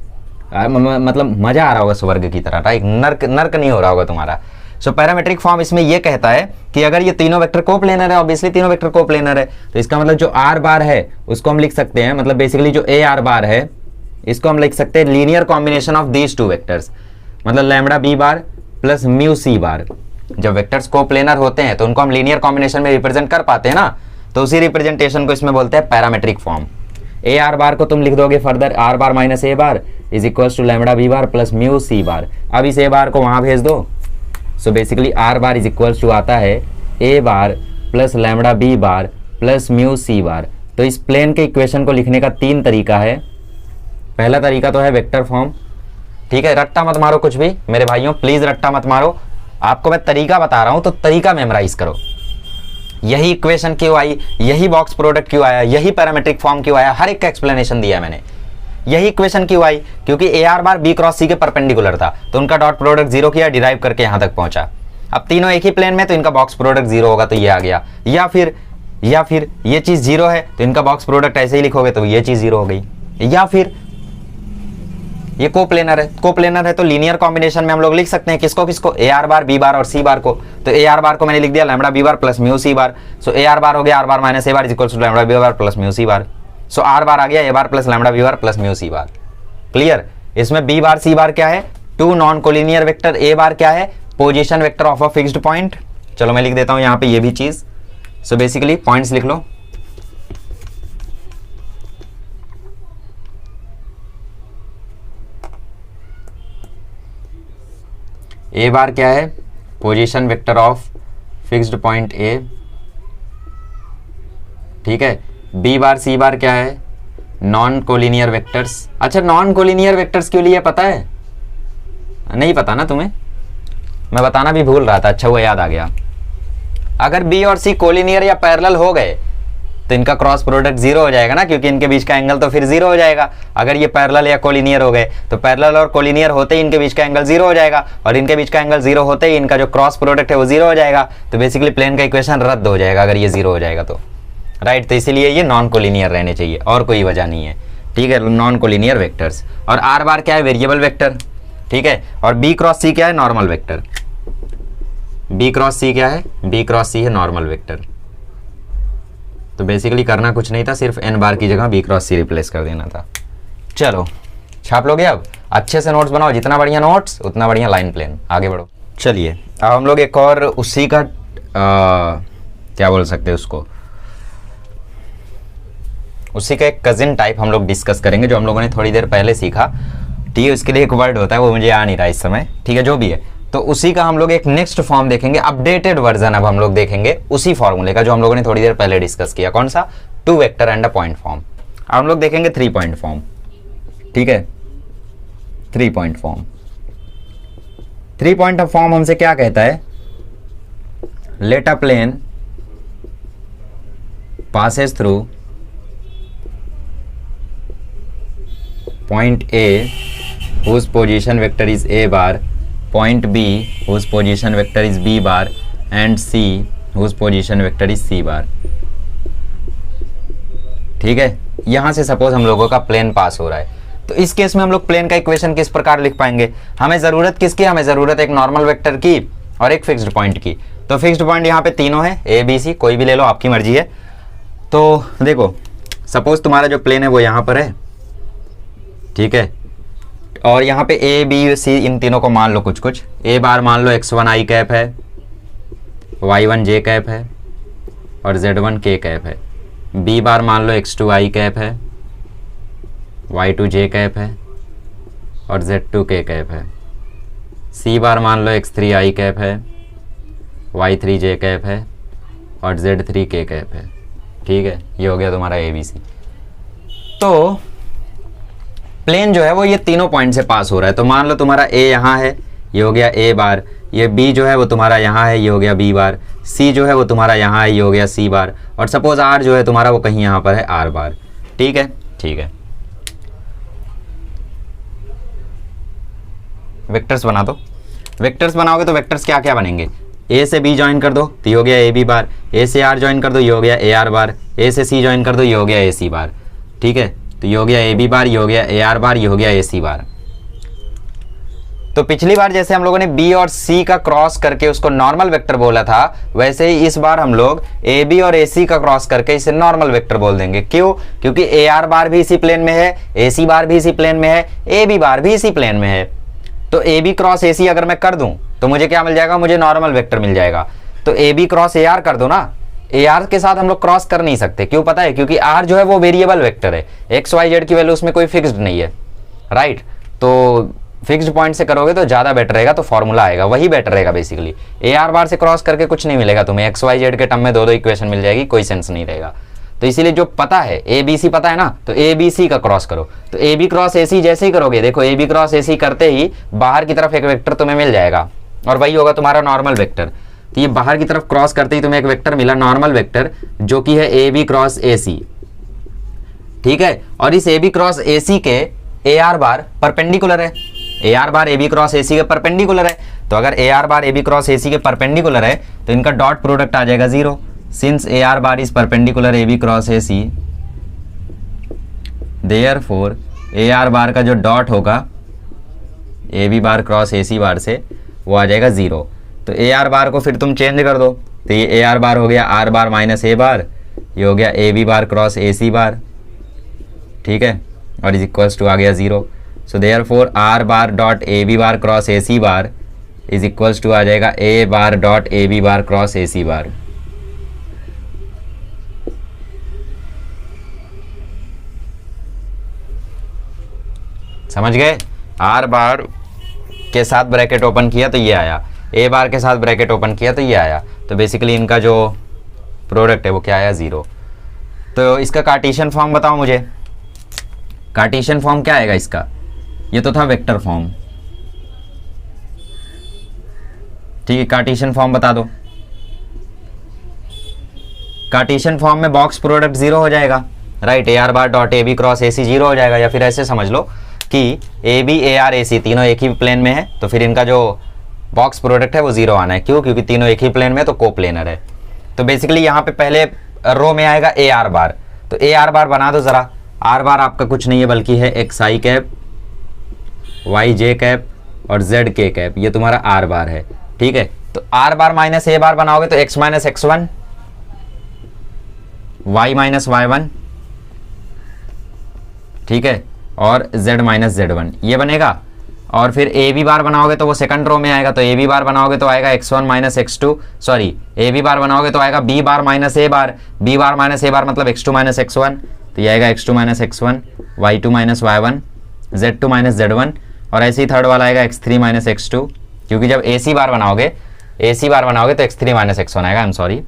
मतलब मजा आ रहा होगा स्वर्ग की तरह, राइट, नर्क नहीं हो रहा होगा तुम्हारा। सो पैरामेट्रिक फॉर्म इसमें यह कहता है कि अगर ये तीनों वेक्टर कोप्लेनर है, ऑब्वियसली तीनों वेक्टर कोप्लेनर है, तो इसका मतलब जो आर बार है उसको हम लिख सकते हैं, मतलब बेसिकली जो ए आर बार है इसको हम लिख सकते हैं linear combination of these 2 vectors, मतलब lambda b bar plus mu c bar. जब वेक्टर्स कोप्लेनर होते हैं तो उनको हम लीनियर कॉम्बिनेशन में रिप्रेजेंट कर पाते हैं ना, तो उसी रिप्रेजेंटेशन को इसमें बोलते हैं parametric form. A are bar को तुम लिख दोगे further r bar minus A bar is equal to lambda b bar plus mu c bar. अब इस ए बार को वहां भेज दो। So basically r bar is equal to आता है a bar plus lambda b bar plus mu c bar. तो इस प्लेन के इक्वेशन को लिखने का 3 तरीका है। पहला तरीका तो है वेक्टर फॉर्म, ठीक है। रट्टा मत मारो कुछ भी मेरे भाइयों, प्लीज रट्टा मत मारो, आपको मैं तरीका बता रहा हूं तो तरीका मेमोराइज करो। यही इक्वेशन क्यों आई, यही बॉक्स प्रोडक्ट क्यों आया, यही पैरामीट्रिक फॉर्म क्यों आया, हर एक का एक्सप्लेनेशन दिया मैंने। यही इक्वेशन क्यों आई, क्योंकि a are bar b cross c के परपेंडिकुलर था, तो उनका डॉट प्रोडक्ट जीरो किया, डिराइव करके यहां तक पहुंचा। अब तीनों एक ही प्लेन में, तो इनका बॉक्स प्रोडक्ट जीरो होगा, तो ये आ गया। या फिर ये चीज जीरो है तो इनका बॉक्स प्रोडक्ट ऐसे ही लिखोगे तो ये चीज जीरो हो गई। या फिर ये कोप्लेनर है तो लीनियर कॉम्बिनेशन में हम लोग लिख सकते हैं किसको, A R bar B bar और सी बार को। तो ए आर बार को मैंने लिख दिया lambda b bar plus mu c bar. So a are bar हो गया r bar minus A bar equal to lambda b bar plus mu c bar. So r bar आ गया a bar plus lambda b bar plus mu c bar. Clear. इसमें b bar c bar क्या है, 2 non collinear vector. A bar क्या है, position vector of a fixed point. चलो मैं लिख देता हूं यहां पे ये भी चीज। सो बेसिकली पॉइंट्स लिख लो। ए बार क्या है, position vector of fixed point A, ठीक है। बी बार सी बार क्या है, नॉन कोलिनियर वेक्टर्स। अच्छा नॉन कोलिनियर वेक्टर्स क्यों लिए पता है, नहीं पता ना तुम्हें, मैं बताना भी भूल रहा था, अच्छा वो याद आ गया। अगर बी और सी कोलिनियर या पैरेलल हो गए तो इनका क्रॉस प्रोडक्ट जीरो हो जाएगा ना, क्योंकि इनके बीच का एंगल तो फिर जीरो हो जाएगा। अगर ये पैरेलल या कोलिनियर हो गए तो पैरेलल और कोलिनियर होते ही इनके बीच का एंगल जीरो हो जाएगा, और इनके बीच का एंगल जीरो होते ही इनका जो क्रॉस प्रोडक्ट है वो जीरो हो जाएगा। तो बेसिकली प्लेन का इक्वेशन रद्द हो जाएगा अगर ये जीरो हो जाएगा तो, राइट। तो इसीलिए ये नॉन कोलिनियर रहने चाहिए, और कोई वजह नहीं है, ठीक है। Non collinear vectors. और आर बार क्या है, वेरिएबल वेक्टर, ठीक है। और बी क्रॉस सी क्या है, नॉर्मल वेक्टर। बी क्रॉस सी क्या है, बी क्रॉस सी है नॉर्मल वेक्टर। तो बेसिकली करना कुछ नहीं था, सिर्फ एन बार की जगह बी क्रॉस सी रिप्लेस कर देना था। चलो छाप लोगे, अब अच्छे से नोट्स बनाओ, जितना बढ़िया नोट्स उतना बढ़िया लाइन प्लेन, आगे बढ़ो। चलिए अब हम लोग एक और उसी का क्या बोल सकते हैं उसको, उसी का एक कजिन टाइप हम लोग डिस्कस करेंगे, जो हम लोगों ने थोड़ी देर पहले सीखा, ठीक है। उसके लिए एक वर्ड होता है, वो मुझे आ नहीं रहा इस समय, ठीक है। जो भी है, तो उसी का हम लोग एक नेक्स्ट फॉर्म देखेंगे, अपडेटेड वर्जन अब हम लोग देखेंगे उसी फॉर्मूले का जो हम लोगों ने थोड़ी देर पहले डिस्कस किया। कौन सा, 2 vector and a point form. अब हम लोग देखेंगे 3 पॉइंट फॉर्म, ठीक है। 3 पॉइंट फॉर्म, 3 पॉइंट फॉर्म हमसे क्या कहता है, let a plane passes through point A whose position vector is A bar, point B whose position vector is B bar, and C whose position vector is C bar। ठीक है, यहां से suppose हम लोगों का प्लेन पास हो रहा है, तो इस केस में हम लोग प्लेन का इक्वेशन किस प्रकार लिख पाएंगे, हमें जरूरत किसकी, हमें जरूरत एक नॉर्मल वेक्टर की और एक फिक्स्ड पॉइंट की। तो फिक्स्ड पॉइंट यहाँ पे तीनों है, ए बी सी, कोई भी ले लो आपकी मर्जी है। तो देखो सपोज तुम्हारा जो प्लेन है वो यहाँ पर है, ठीक है, और यहाँ पे ए बी सी इन तीनों को मान लो कुछ कुछ। ए बार मान लो x1 i कैप है, y1 j कैप है और z1 k कैप है। बी बार मान लो x2 i कैप है, y2 j कैप है और z2 k कैप है। सी बार मान लो x3 i कैप है, y3 j कैप है और z3 k कैप है। ठीक है, ये हो गया तुम्हारा ए बी सी। तो प्लेन जो है वो ये तीनों पॉइंट से पास हो रहा है। तो मान लो तुम्हारा ए यहाँ है, ये हो गया ए बार, ये बी जो है वो तुम्हारा यहाँ है, ये हो गया बी बार, सी जो है वो तुम्हारा यहाँ है, ये हो गया सी बार, और सपोज आर जो है तुम्हारा वो कहीं यहाँ पर है, आर बार। ठीक है, ठीक है, वेक्टर्स बना दो। वेक्टर्स बनाओगे तो वेक्टर्स क्या क्या बनेंगे, ए से बी ज्वाइन कर दो तो ये हो गया ए बी बार, ए से आर ज्वाइन कर दो ये हो गया ए आर बार, ए से सी ज्वाइन कर दो ये हो गया ए सी बार। ठीक है, तो ये हो गया ए बी बार, ये हो गया ए आर बार, ये हो गया ए सी बार। तो पिछली बार जैसे हम लोगों ने बी और सी का क्रॉस करके उसको नॉर्मल वेक्टर बोला था, वैसे ही इस बार हम लोग ए बी और ए सी का क्रॉस करके इसे नॉर्मल वेक्टर बोल देंगे। क्यों? क्योंकि ए आर बार भी इसी प्लेन में है, ए सी बार भी इसी प्लेन में है, ए बी बार भी इसी प्लेन में है। तो ए बी क्रॉस ए सी अगर मैं कर दूं तो मुझे क्या मिल जाएगा, मुझे नॉर्मल वेक्टर मिल जाएगा। तो A B cross A R कर दो ना, ए आर के साथ हम लोग क्रॉस कर नहीं सकते। क्यों पता है? क्योंकि आर जो है वो वेरिएबल वेक्टर है, एक्स वाई जेड की वैल्यू उसमें कोई फिक्स्ड नहीं है, राइट। तो फिक्स्ड पॉइंट से करोगे तो ज़्यादा बेटर रहेगा, तो फॉर्मूला आएगा वही बेटर रहेगा बेसिकली। ए आर बार से क्रॉस करके कुछ नहीं मिलेगा तुम्हें, एक्स वाई जेड के टर्म में दो दो इक्वेशन मिल जाएगी, कोई सेंस नहीं रहेगा। तो इसीलिए जो पता है ए बी सी पता है ना, तो ए बी सी का क्रॉस करो। तो ए बी क्रॉस ए सी जैसे ही करोगे, देखो ए बी क्रॉस ए सी करते ही बाहर की तरफ एक वेक्टर तुम्हें मिल जाएगा और वही होगा तुम्हारा नॉर्मल वेक्टर। तो ये बाहर की तरफ क्रॉस करते ही तुम्हें एक वेक्टर मिला नॉर्मल वेक्टर, जो कि है ए बी क्रॉस ए सी, ठीक है। और इस A B cross A c के ए आर बार परपेंडिकुलर है, a are bar a B cross A c के परपेंडिकुलर है। तो अगर a are bar a B cross A c के परपेंडिकुलर है तो इनका डॉट प्रोडक्ट आ जाएगा 0। Since A are bar is perpendicular A B cross A C, therefore A are bar का जो डॉट होगा A B bar cross A c बार से वो आ जाएगा 0। तो ए आर बार को फिर तुम चेंज कर दो, तो ये ए आर बार हो गया आर बार माइनस ए बार, ये हो गया A B bar cross A c बार, ठीक है, और इज इक्वल्स टू आ गया 0। So therefore r bar dot a B bar cross A c bar is equals to आ जाएगा a bar dot a B bar cross A c bar. समझ गए? Are bar के साथ ब्रैकेट ओपन किया तो ये आया, ए बार के साथ ब्रैकेट ओपन किया तो ये आया। तो बेसिकली इनका जो प्रोडक्ट है वो क्या आया? 0। तो इसका कार्टेशियन फॉर्म बताओ मुझे, कार्टेशियन फॉर्म क्या आएगा इसका? ये तो था वेक्टर फॉर्म, ठीक है, कार्टेशियन फॉर्म बता दो। कार्टेशियन फॉर्म में बॉक्स प्रोडक्ट 0 हो जाएगा, right. A are bar dot a B cross A c 0 हो जाएगा, या फिर ऐसे समझ लो कि A B A R A सी तीनों एक ही प्लेन में है, तो फिर इनका जो बॉक्स प्रोडक्ट है वो 0 आना है। क्यों? क्योंकि तीनों एक ही प्लेन में, तो कोप्लेनर है। तो बेसिकली यहाँ पे पहले रो में आएगा ए आर बार, तो ए आर बार बना दो जरा। आर बार आपका कुछ नहीं है बल्कि है एक्स आई कैप, वाई जे कैप और जेड के कैप, ये तुम्हारा आर बार है, ठीक है। तो are bar minus A bar बनाओगे तो x minus x one, Y minus Y one, ठीक है, और z माइनस जेड वन, ये बनेगा। और फिर ए बी बार बनाओगे तो वो सेकंड रो में आएगा, तो ए बी बार बनाओगे तो आएगा x1 minus x2, sorry A B bar बनाओगे तो आएगा b बार माइनस ए बार, b बार माइनस ए बार मतलब x2 माइनस x1, तो ये आएगा x2 minus x1, y2 minus y1, z2 minus z1, और ऐसे ही थर्ड वाला आएगा x3 माइनस x2, क्योंकि जब AC बार बनाओगे तो x3 माइनस x1 आएगा, आई एम सॉरी,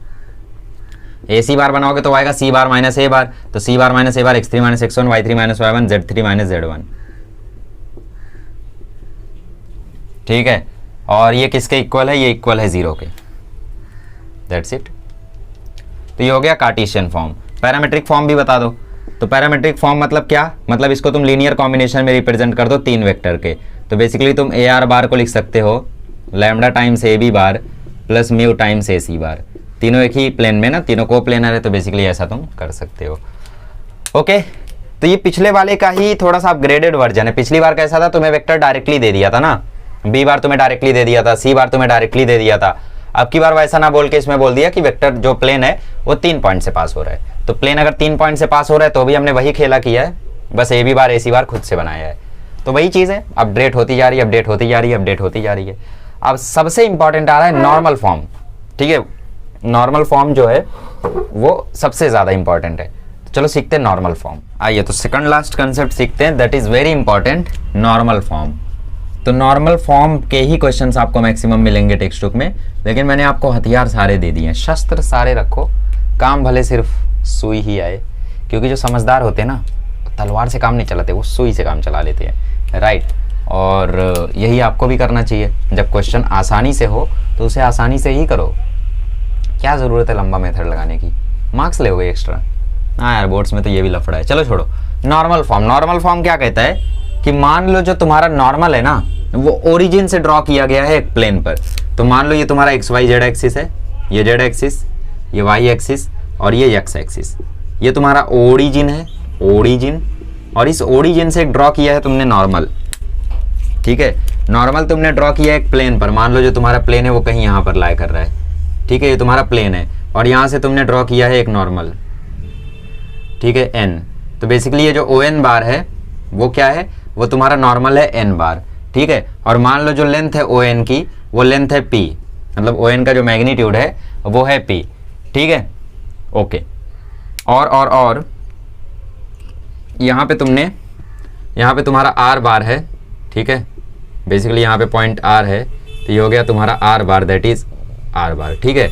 AC बार बनाओगे तो आएगा C बार माइनस ए बार, तो C बार माइनस ए बार x3 minus x1, y3 minus y1, z3 minus z1, ठीक है। और ये किसके इक्वल है? ये इक्वल है 0 के, दैट्स इट। तो ये हो गया कार्टेशियन फॉर्म। पैरामेट्रिक फॉर्म भी बता दो। तो पैरामेट्रिक फॉर्म मतलब क्या? मतलब इसको तुम लीनियर कॉम्बिनेशन में रिप्रेजेंट कर दो 3 वेक्टर के। तो बेसिकली तुम ए आर बार को लिख सकते हो lambda times a B bar plus mu times a c bar, तीनों एक ही प्लेन में ना, तीनों को प्लेनर है, तो बेसिकली ऐसा तुम कर सकते हो। ओके, तो ये पिछले वाले का ही थोड़ा सा अपग्रेडेड वर्जन है। पिछली बार कैसा था? तुम्हें वेक्टर डायरेक्टली दे दिया था ना, बी बार तुम्हें डायरेक्टली दे दिया था, सी बार तुम्हें डायरेक्टली दे दिया था। अब की बार वैसा ना बोल के इसमें बोल दिया कि वेक्टर जो प्लेन है वो 3 पॉइंट से पास हो रहा है। तो प्लेन अगर 3 पॉइंट से पास हो रहा है तो भी हमने वही खेला किया है, बस A B bar A c बार खुद से बनाया है। तो वही चीज़ है, अपडेट होती जा रही है, अपडेट होती जा रही है, अपडेट होती जा रही है। अब सबसे इंपॉर्टेंट आ रहा है नॉर्मल फॉर्म, ठीक है। नॉर्मल फॉर्म जो है वो सबसे ज़्यादा इंपॉर्टेंट है। तो चलो सीखते हैं नॉर्मल फॉर्म। आइए तो सेकंड लास्ट कंसेप्ट सीखते हैं, that is very important, normal form. तो नॉर्मल फॉर्म के ही क्वेश्चंस आपको मैक्सिमम मिलेंगे टेक्स्ट बुक में, लेकिन मैंने आपको हथियार सारे दे दिए हैं, शस्त्र सारे रखो, काम भले सिर्फ सुई ही आए, क्योंकि जो समझदार होते हैं ना तलवार से काम नहीं चलाते, वो सुई से काम चला लेते हैं, राइट। और यही आपको भी करना चाहिए। जब क्वेश्चन आसानी से हो तो उसे आसानी से ही करो, क्या ज़रूरत है लंबा मेथड लगाने की, मार्क्स ले एक्स्ट्रा। हाँ यार, बोर्ड्स में तो ये भी लफड़ा है, चलो छोड़ो। नॉर्मल फॉर्म, नॉर्मल फॉर्म क्या कहता है कि मान लो जो तुम्हारा नॉर्मल है ना वो ओरिजिन से ड्रॉ किया गया है एक प्लेन पर। तो मान लो ये तुम्हारा एक्स वाई जेड एक्सिस है, ये जेड एक्सिस, ये वाई एक्सिस और ये एक्स एक्सिस, ये तुम्हारा ओरिजिन है, ओरिजिन। और इस ओरिजिन से ड्रॉ किया है तुमने नॉर्मल, ठीक है। नॉर्मल तुमने ड्रॉ किया है एक प्लेन पर, मान लो जो तुम्हारा प्लेन है वो कहीं यहाँ पर लाई कर रहा है, ठीक है, ये तुम्हारा प्लेन है, और यहाँ से तुमने ड्रॉ किया है एक नॉर्मल, ठीक है, एन। तो बेसिकली ये जो ओ एन बार है वो क्या है? वो तुम्हारा नॉर्मल है एन बार, ठीक है। और मान लो जो लेंथ है ओ एन की वो लेंथ है पी, मतलब ओ एन का जो मैग्नीट्यूड है वो है पी, ठीक है, ओके। और यहाँ पे तुम्हारा आर बार है, ठीक है, बेसिकली यहाँ पे पॉइंट आर है, तो ये हो गया तुम्हारा are bar, that is are बार, ठीक है।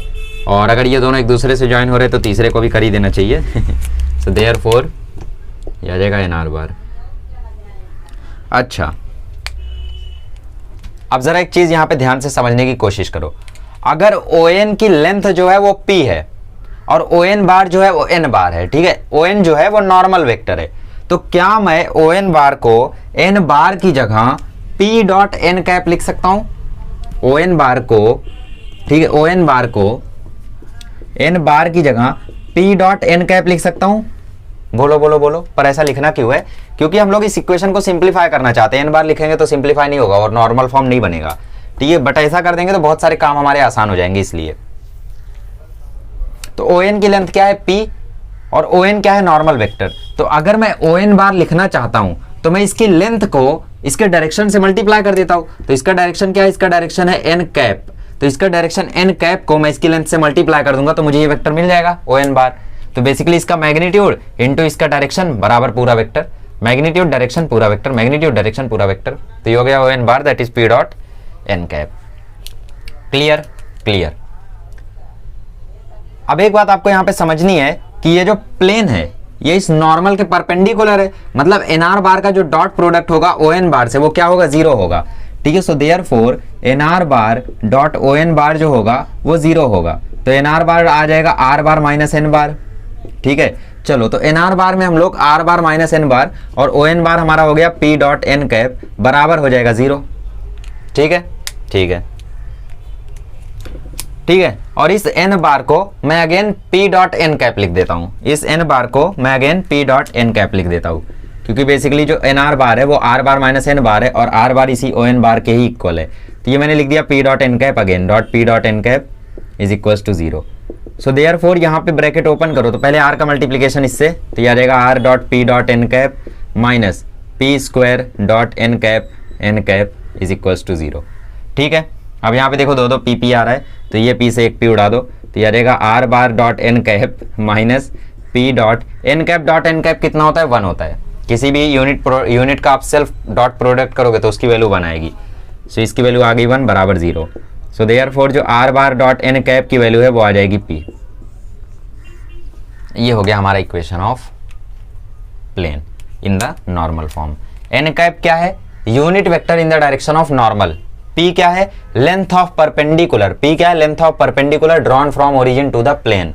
और अगर ये दोनों एक दूसरे से ज्वाइन हो रहे तो तीसरे को भी कर ही देना चाहिए। सो देयरफॉर ये आ जाएगा एन आर बार। अच्छा, अब जरा एक चीज यहाँ पे ध्यान से समझने की कोशिश करो। अगर ओ एन की लेंथ जो है वो पी है और ओ एन बार जो है वो एन बार है, ठीक है। ओ एन जो है वो नॉर्मल वेक्टर है, तो क्या मैं ओ एन बार को एन बार की जगह पी डॉट एन कैप लिख सकता हूं? ओ एन बार को, ठीक है, ओ एन बार को एन बार की जगह पी डॉट एन कैप लिख सकता हूं? बोलो बोलो बोलो। पर ऐसा लिखना क्यों है? क्योंकि हम लोग इस इक्वेशन को सिंप्लीफाई करना चाहते हैं। एन बार लिखेंगे तो सिंप्लीफाई नहीं होगा और नॉर्मल फॉर्म नहीं बनेगा, ठीक है। बट ऐसा कर देंगे तो बहुत सारे काम हमारे आसान हो जाएंगे, इसलिए। तो ओ एन की लेंथ क्या है? पी, और ओ एन क्या है? Normal vector. तो अगर मैं ओ एन बार लिखना चाहता हूं तो मैं इसकी लेंथ को इसके डायरेक्शन से मल्टीप्लाई कर देता हूं। तो इसका डायरेक्शन क्या है? इसका डायरेक्शन है एन कैप, तो इसका डायरेक्शन एन कैप को मैं इसकी लेंथ से मल्टीप्लाई कर दूंगा तो मुझे ये वेक्टर मिल जाएगा ओ एन बार। तो बेसिकली इसका मैग्नीट्यूड इनटू इसका डायरेक्शन बराबर पूरा वेक्टर, मैग्नीट्यूड डायरेक्शन पूरा वेक्टर, मैग्नीट्यूड डायरेक्शन पूरा वेक्टर। तो ये हो गया O N bar, that is P dot N cap. Clear? Clear. अब एक बात आपको यहां पे समझनी है कि ये जो प्लेन है ये इस नॉर्मल के परपेंडिकुलर है, मतलब एन आर बार का जो डॉट प्रोडक्ट होगा ओ एन बार से वो क्या होगा? जीरो होगा, ठीक है। So therefore n r bar dot o N bar जो होगा वो जीरो होगा। तो एन आर बार आ जाएगा आर बार माइनस एन बार, ठीक है। चलो, तो एन आर बार में हम लोग आर बार माइनस एन बार और ओ एन बार हमारा हो गया पी डॉट एन कैप बराबर हो जाएगा जीरो, ठीक है। ठीक है, ठीक है। और इस एन बार को मैं again P dot N cap लिख देता हूं। इस एन बार को मैं again P dot N cap लिख देता हूं, क्योंकि बेसिकली जो एन आर बार है वो आर बार माइनस एन बार है और आर बार इसी ओ एन बार के ही इक्वल है। तो ये मैंने लिख दिया P dot N cap again, dot P dot N cap is equal to zero. So therefore यहाँ पे ब्रैकेट ओपन करो तो पहले आर का मल्टीप्लीकेशन इससे, तो ये आ जाएगा R dot P dot N cap minus P square dot N cap is equal to zero, ठीक है। अब यहाँ पे देखो दो दो पी पी आ रहा है, तो ये पी से एक पी उड़ा दो, तो ये आ जाएगा R bar dot N cap minus P dot N cap कितना होता है? 1 होता है। किसी भी यूनिट का आप सेल्फ डॉट प्रोडक्ट करोगे तो उसकी वैल्यू 1 आएगी। सो इसकी वैल्यू आ गई 1 बराबर 0। सो देयरफॉर जो R bar dot N cap की वैल्यू है वो आ जाएगी पी। ये हो गया हमारा equation of plane in the normal form. N cap क्या है? Unit vector in the direction of normal. P क्या है? Length of perpendicular. पी क्या है? Length of perpendicular drawn from origin to the plane,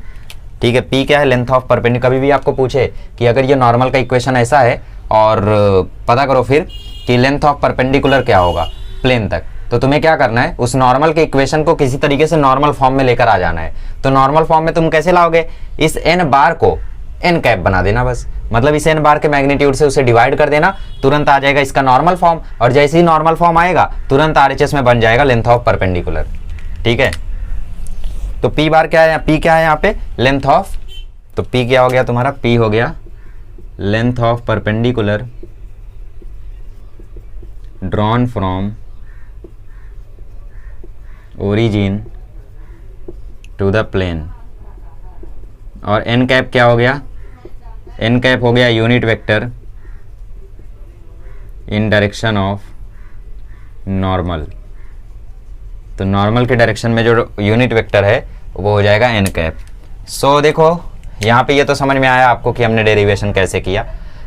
ठीक है। पी क्या है? Length of perpendicular. कभी भी आपको पूछे कि अगर ये नॉर्मल का इक्वेशन ऐसा है और पता करो फिर कि लेंथ ऑफ परपेंडिकुलर क्या होगा प्लेन तक, तो तुम्हें क्या करना है? उस नॉर्मल के इक्वेशन को किसी तरीके से नॉर्मल फॉर्म में लेकर आ जाना है। तो नॉर्मल फॉर्म में तुम कैसे लाओगे? इस एन बार को एन कैप बना देना बस, मतलब इस एन बार के मैग्नीट्यूड से उसे डिवाइड कर देना, तुरंत आ जाएगा इसका नॉर्मल फॉर्म। और जैसे ही नॉर्मल फॉर्म आएगा तुरंत आरएचएस में बन जाएगा लेंथ ऑफ परपेंडिकुलर, ठीक है। तो पी बार क्या है? पी क्या है यहाँ पे? Length of. तो पी क्या हो गया तुम्हारा? पी हो गया length of perpendicular drawn from origin to the plane. और एन कैप क्या हो गया? एन कैप हो गया unit vector in direction of normal. तो नॉर्मल के डायरेक्शन में जो यूनिट वेक्टर है वो हो जाएगा एन कैप। सो देखो यहाँ पे ये तो समझ में आया आपको कि हमने डेरिवेशन कैसे किया।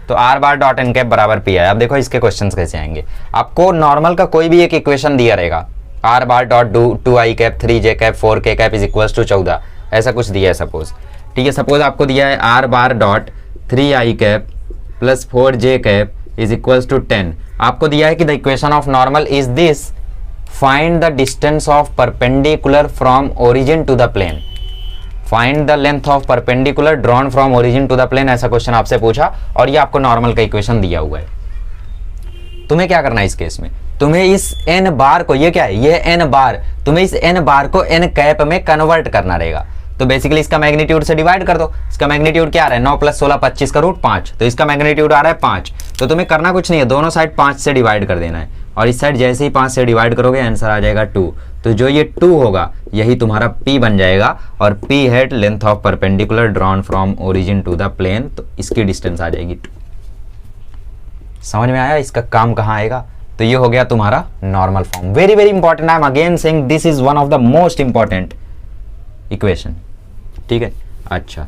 तो are bar dot N cap बराबर पी आया। अब देखो इसके क्वेश्चंस कैसे आएंगे। आपको नॉर्मल का कोई भी एक इक्वेशन दिया रहेगा, R bar dot 2i cap 3j cap 4k cap is equal to 14, ऐसा कुछ दिया है सपोज, ठीक है। सपोज आपको दिया है R bar dot 3i cap plus 4j cap is equal to 10। आपको दिया है कि the equation of normal is this, find the distance of perpendicular from origin to the plane, find the length of perpendicular drawn from origin to the plane, ऐसा question आपसे पूछा और ये आपको नॉर्मल का इक्वेशन दिया हुआ है। तुम्हें क्या करना है इस केस में? तुम्हें इस एन बार को, ये क्या है? ये एन बार, तुम्हें इस एन बार को एन कैप में कन्वर्ट करना रहेगा। तो बेसिकली इसका मैग्नीट्यूड से डिवाइड कर दो। इसका मैग्नीट्यूड क्या आ रहा है? 9 + 16 25 का रूट 5, तो इसका मैग्नीट्यूड आ रहा है 5। तो तुम्हें करना कुछ नहीं है, दोनों साइड 5 से डिवाइड कर देना है और इस साइड जैसे ही 5 से डिवाइड करोगे आंसर आ जाएगा 2। तो जो ये 2 होगा यही तुम्हारा P बन जाएगा और P है length of perpendicular drawn from origin to the plane, तो इसकी डिस्टेंस आ जाएगी 2। समझ में आया इसका काम कहाँ आएगा? तो ये हो गया तुम्हारा normal form. Very very important, I am again saying this is one of the most important equation, ठीक है। अच्छा,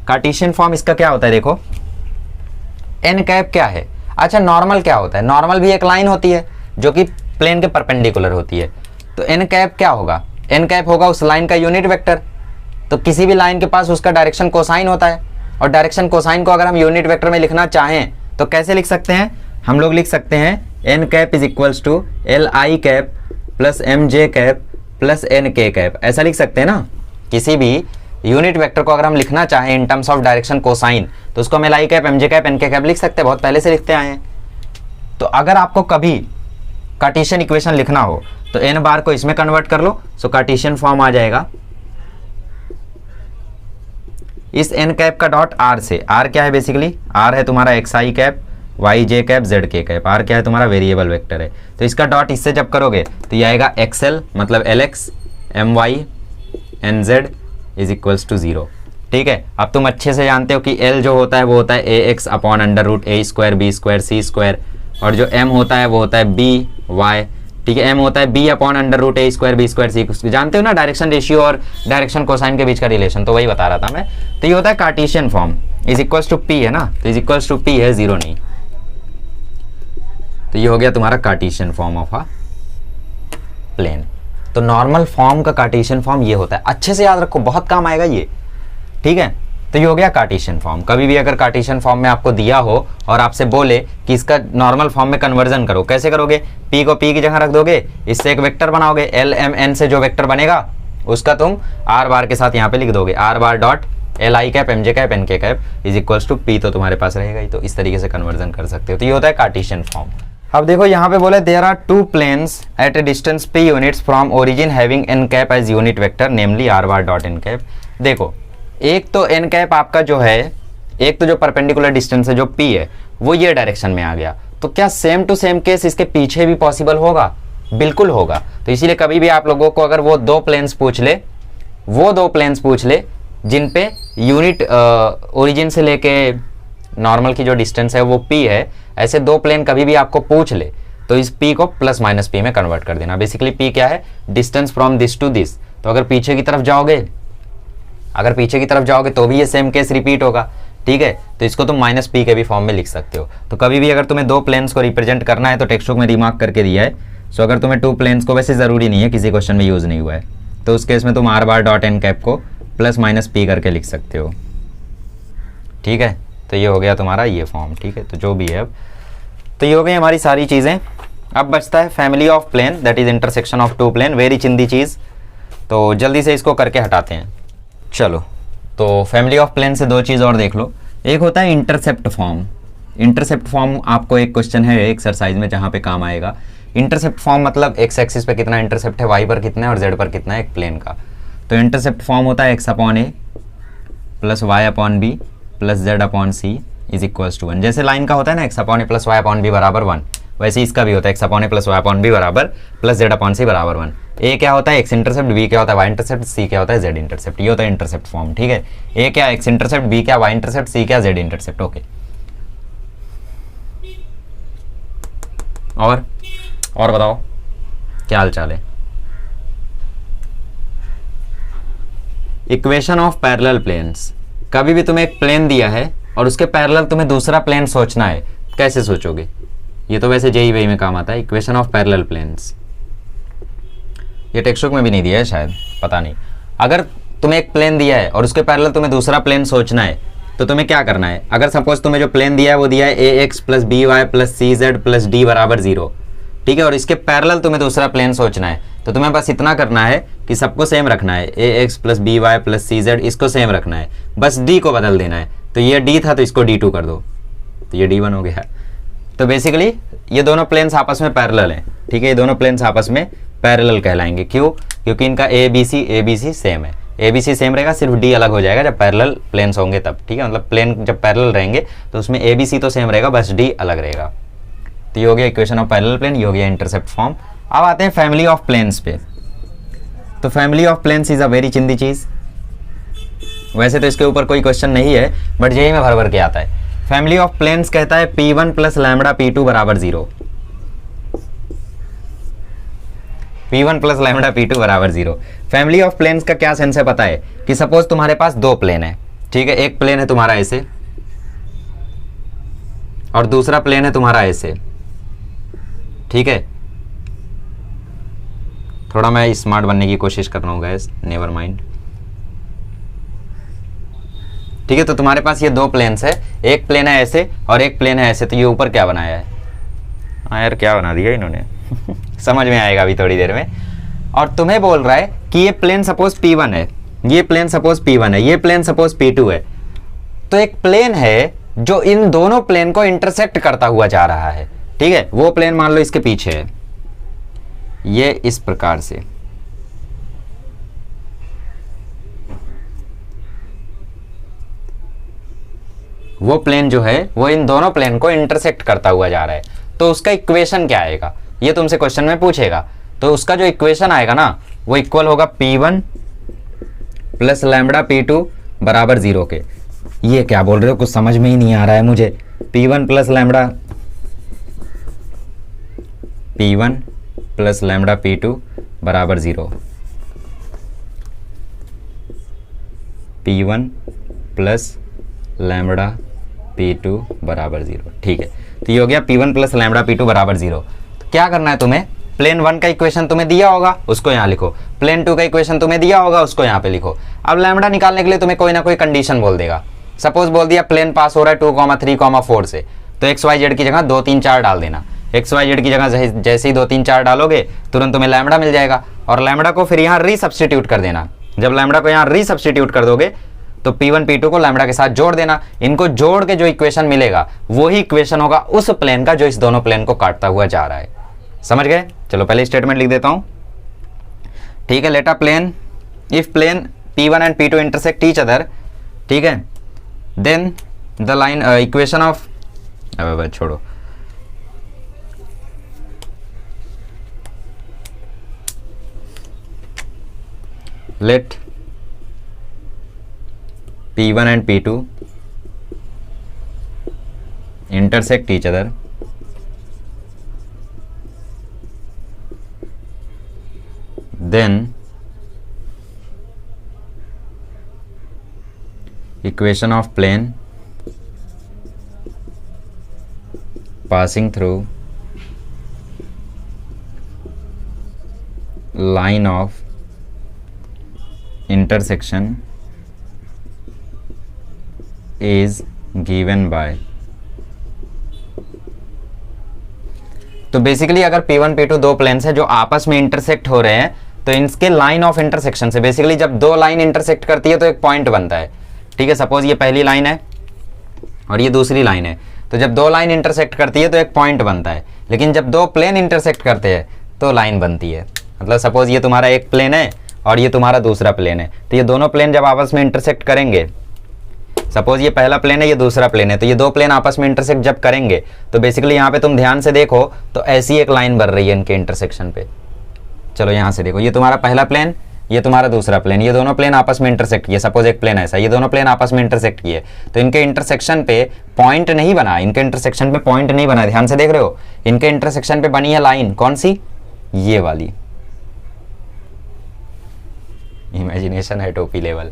कार्टेशियन फॉर्म इसका क्या होता है, देखो एन कैप क्या है। अच्छा, नॉर्मल क्या होता है, नॉर्मल भी एक लाइन होती है जो कि प्लेन के परपेंडिकुलर होती है। तो एन कैप क्या होगा, एन कैप होगा उस लाइन का यूनिट वेक्टर। तो किसी भी लाइन के पास उसका डायरेक्शन कोसाइन होता है, और डायरेक्शन कोसाइन को अगर हम यूनिट वेक्टर में लिखना चाहें तो कैसे लिख सकते हैं, हम लोग लिख सकते हैं N cap is equals to L I cap plus M J cap plus N के कैप, ऐसा लिख सकते हैं ना। किसी भी यूनिट वेक्टर को अगर हम लिखना चाहें in terms of direction cosine तो उसको हम एल आई कैप एम जे कैप एन के कैप लिख सकते हैं, बहुत पहले से लिखते आए हैं। तो अगर आपको कभी कार्टेशियन इक्वेशन लिखना हो तो एन बार को इसमें कन्वर्ट कर लो, सो कार्टेशियन फॉर्म आ जाएगा इस एन कैप का डॉट आर से। आर क्या है, बेसिकली आर है तुम्हारा एक्स आई कैप वाई जे कैप जेड के कैप। आर क्या है, तुम्हारा वेरिएबल वेक्टर है। तो इसका डॉट इससे जब करोगे तो ये आएगा एक्सएल मतलब L X M Y N Z is equals to 0, ठीक है। अब तुम अच्छे से जानते हो कि एल जो होता है वो होता है a x upon under root A square B square C square, और जो एम होता है वो होता है बी वाई, ठीक है। एम होता है बी अपॉन अंडर रूट ए स्क्वायर बी स्क्वायर सी, जानते हो ना डायरेक्शन रेशियो और डायरेक्शन कोसाइन के बीच का रिलेशन, तो वही बता रहा था मैं। तो ये होता है Cartesian form is equals to P है ना, तो इज इक्वल्स टू पी है, 0 नहीं। तो ये हो गया तुम्हारा Cartesian form of a plane. तो नॉर्मल फॉर्म का कार्टेशियन फॉर्म ये होता है, अच्छे से याद रखो, बहुत काम आएगा ये, ठीक है। तो ये हो गया कार्टेशियन फॉर्म। कभी भी अगर कार्टेशियन फॉर्म में आपको दिया हो और आपसे बोले कि इसका नॉर्मल फॉर्म में कन्वर्जन करो, कैसे करोगे, पी को पी की जगह रख दोगे, इससे एक वेक्टर बनाओगे, एल एम एन से जो वेक्टर बनेगा उसका तुम आर बार के साथ यहाँ पे लिख दोगे, आर बार डॉट एल आई कैप एम जे कैप एन के cap is equals to p, तो तुम्हारे पास रहेगा ही। तो इस तरीके से कन्वर्जन कर सकते हो। तो ये होता है कार्टेशियन फॉर्म। अब देखो यहाँ पे बोले there are two planes at a distance p units from origin having n cap as unit vector namely r bar dot n cap. देखो एक तो n कैप आपका जो है, एक तो जो परपेंडिकुलर डिस्टेंस है जो p है वो ये डायरेक्शन में आ गया, तो क्या सेम टू सेम केस इसके पीछे भी पॉसिबल होगा, बिल्कुल होगा। तो इसीलिए कभी भी आप लोगों को अगर वो दो प्लेन्स पूछ ले जिन पे यूनिट ओरिजिन से लेके नॉर्मल की जो डिस्टेंस है वो p है, ऐसे दो प्लेन कभी भी आपको पूछ ले तो इस p को प्लस माइनस p में कन्वर्ट कर देना। बेसिकली p क्या है, distance from this to this. तो अगर पीछे की तरफ जाओगे तो भी ये सेम केस रिपीट होगा, ठीक है। तो इसको तुम माइनस p के भी फॉर्म में लिख सकते हो। तो कभी भी अगर तुम्हें दो प्लेन्स को रिप्रेजेंट करना है तो टेक्स्ट बुक में रिमार्क करके दिया है। सो अगर तुम्हें टू प्लेन्स को, वैसे जरूरी नहीं है, किसी क्वेश्चन में यूज नहीं हुआ है, तो उस केस में तुम r bar dot n cap को प्लस माइनस p करके लिख सकते हो, ठीक है। तो ये हो गया तुम्हारा ये फॉर्म, ठीक है। तो जो भी है अब, तो ये हो गई हमारी सारी चीज़ें। अब बचता है family of plane, that is intersection of two plane, very चिंदी चीज़। तो जल्दी से इसको करके हटाते हैं। चलो, तो फैमिली ऑफ प्लेन से दो चीज़ और देख लो। एक होता है इंटरसेप्ट फॉर्म। इंटरसेप्ट फॉर्म आपको एक क्वेश्चन है एक्सरसाइज में जहाँ पे काम आएगा। इंटरसेप्ट फॉर्म मतलब एक्स एक्सिस पे कितना इंटरसेप्ट है, वाई पर कितना है और जेड पर कितना है एक प्लेन का। तो इंटरसेप्ट फॉर्म होता है X upon A plus Y upon B plus Z upon C is equals to 1। जैसे लाइन का होता है ना X upon A plus Y upon B बराबर 1, वैसे इसका भी होता है X upon A plus Y upon B बराबर प्लस जेड अपॉन सी बराबर 1। ए क्या होता है एक्स इंटरसेप्ट, बी क्या होता है वाई इंटरसेप्ट, सी क्या होता है जेड इंटरसेप्ट। ये होता है इंटरसेप्ट फॉर्म, ठीक है। ए क्या एक्स इंटरसेप्ट, बी क्या वाई इंटरसेप्ट, सी क्या जेड इंटरसेप्ट, ओके। और बताओ क्या हाल चाल है। Equation of parallel planes. कभी भी तुम्हें एक प्लेन दिया है और उसके पैरेलल तुम्हें दूसरा प्लेन सोचना है, कैसे सोचोगे। ये तो वैसे जेई वेई में काम आता है, इक्वेशन ऑफ पैरेलल प्लेन्स। ये टेक्स्ट बुक में भी नहीं दिया है शायद, पता नहीं। अगर तुम्हें एक प्लेन दिया है और उसके पैरेलल तुम्हें दूसरा प्लेन सोचना है तो तुम्हें क्या करना है। अगर सपोज तुम्हें जो प्लेन दिया है वो दिया है a x plus b y plus c z plus d बराबर 0, ठीक है, और इसके पैरेलल तुम्हें दूसरा प्लेन सोचना है, तो तुम्हें बस इतना करना है कि सबको सेम रखना है, a x plus b y plus c z इसको सेम रखना है, बस डी को बदल देना है। तो ये डी था तो इसको D2 कर दो, तो ये D1 हो गया। तो बेसिकली ये दोनों प्लेन्स आपस में पैरेलल हैं, ठीक है। ये दोनों प्लेन्स आपस में पैरेलल कहलाएंगे, क्यों, क्योंकि इनका ए बी सी सेम है। ए बी सी सेम रहेगा, सिर्फ डी अलग हो जाएगा जब पैरेलल प्लेन्स होंगे तब, ठीक है। मतलब प्लेन जब पैरेलल रहेंगे तो उसमें ए बी सी तो सेम रहेगा, बस डी अलग रहेगा। तो ये हो गया इक्वेशन ऑफ पैरेलल प्लेन, ये हो गया इंटरसेप्ट फॉर्म। अब आते हैं फैमिली ऑफ प्लेन्स पे। तो family of planes is a very चिंदी चीज। वैसे तो इसके ऊपर कोई क्वेश्चन नहीं है, बट जेई में भर भर के आता है। फैमिली ऑफ प्लेन्स कहता है P1 प्लस लैम्बडा P2 बराबर 0, P1 प्लस लैम्बडा P2 बराबर 0। फैमिली ऑफ प्लेन्स का क्या सेंस है पता है कि सपोज तुम्हारे पास दो प्लेन है, ठीक है, एक प्लेन है तुम्हारा ऐसे और दूसरा प्लेन है तुम्हारा ऐसे, ठीक है। थोड़ा मैं स्मार्ट बनने की कोशिश कर रहा हूँ गाइस, नेवर माइंड, ठीक है। तो तुम्हारे पास ये दो प्लेन्स है, एक प्लेन है ऐसे और एक प्लेन है ऐसे, तो ये ऊपर क्या बनाया है? हाँ यार क्या बना दिया इन्होंने समझ में आएगा अभी थोड़ी देर में। और तुम्हें बोल रहा है कि ये प्लेन सपोज P1 है, ये प्लेन सपोज P1 है, ये प्लेन सपोज P2 है। तो एक प्लेन है जो इन दोनों प्लेन को इंटरसेक्ट करता हुआ जा रहा है, ठीक है। वो प्लेन मान लो इसके पीछे है, ये इस प्रकार से, वो प्लेन जो है वो इन दोनों प्लेन को इंटरसेक्ट करता हुआ जा रहा है। तो उसका इक्वेशन क्या आएगा, ये तुमसे क्वेश्चन में पूछेगा। तो उसका जो इक्वेशन आएगा ना वो इक्वल होगा P1 प्लस लैम्बडा P2 बराबर 0 के। ये क्या बोल रहे हो, कुछ समझ में ही नहीं आ रहा है मुझे। P1 प्लस लैम्बडा P2 बराबर 0, P1 प्लस लैम्बडा P2 बराबर 0, ठीक है। तो ये हो गया P1 प्लस लैम्बडा P2 बराबर 0। तो क्या करना है तुम्हें, प्लेन 1 का इक्वेशन तुम्हें दिया होगा उसको यहाँ लिखो, प्लेन 2 का इक्वेशन तुम्हें दिया होगा उसको यहाँ पे लिखो। अब लैम्बडा निकालने के लिए तुम्हें कोई ना कोई कंडीशन बोल देगा। सपोज बोल दिया प्लेन पास हो रहा है 2, 3, 4 से, तो XYZ की जगह 2, 3, 4 डाल देना। XYZ की जगह जैसे ही 2, 3, 4 डालोगे तुरंत तुम्हें लैम्बडा मिल जाएगा, और लैम्बडा को फिर यहाँ रीसब्स्टिट्यूट कर देना। जब लैम्बडा को यहाँ रीसब्स्टिट्यूट कर दोगे तो P1 P2 को लैम्बडा के साथ जोड़ देना। इनको जोड़ के जो इक्वेशन मिलेगा वही इक्वेशन होगा उस प्लेन का जो इस दोनों प्लेन को काटता हुआ जा रहा है। समझ गए? चलो पहले स्टेटमेंट लिख देता हूं, ठीक है। Let a plane, if plane P1 and P2 intersect each other, ठीक है, then the line equation of, अब छोड़ो, let P1 and P2 intersect each other, then equation of plane passing through line of intersection is given by। तो basically अगर P1 P2 दो planes है जो आपस में इंटरसेक्ट हो रहे हैं तो इनके लाइन ऑफ इंटरसेक्शन से, बेसिकली जब दो लाइन इंटरसेक्ट करती है तो एक पॉइंट बनता है, ठीक है। सपोज ये पहली लाइन है और ये दूसरी लाइन है, तो जब दो लाइन इंटरसेक्ट करती है तो एक पॉइंट बनता है। लेकिन जब दो प्लेन इंटरसेक्ट करते हैं तो लाइन बनती है। मतलब सपोज ये तुम्हारा एक प्लेन है और ये तुम्हारा दूसरा प्लेन है, तो ये दोनों प्लेन जब आपस में इंटरसेक्ट करेंगे, सपोज ये पहला प्लेन है ये दूसरा प्लेन है, तो ये दो प्लेन आपस में इंटरसेक्ट जब करेंगे तो बेसिकली यहाँ पे तुम ध्यान से देखो तो ऐसी एक लाइन बन रही है इनके इंटरसेक्शन पे। चलो यहाँ से देखो, ये तुम्हारा पहला प्लेन, ये तुम्हारा दूसरा प्लेन, ये दोनों प्लेन आपस में इंटरसेक्ट किए। सपोज एक प्लेन ऐसा, ये दोनों प्लेन आपस में इंटरसेक्ट किए, तो इनके इंटरसेक्शन पे पॉइंट नहीं बना, इनके इंटरसेक्शन पे पॉइंट नहीं बना, ध्यान से देख रहे हो। इनके इंटरसेक्शन पे बनी है लाइन, कौन सी? ये वाली। इमेजिनेशन है टोपी लेवल।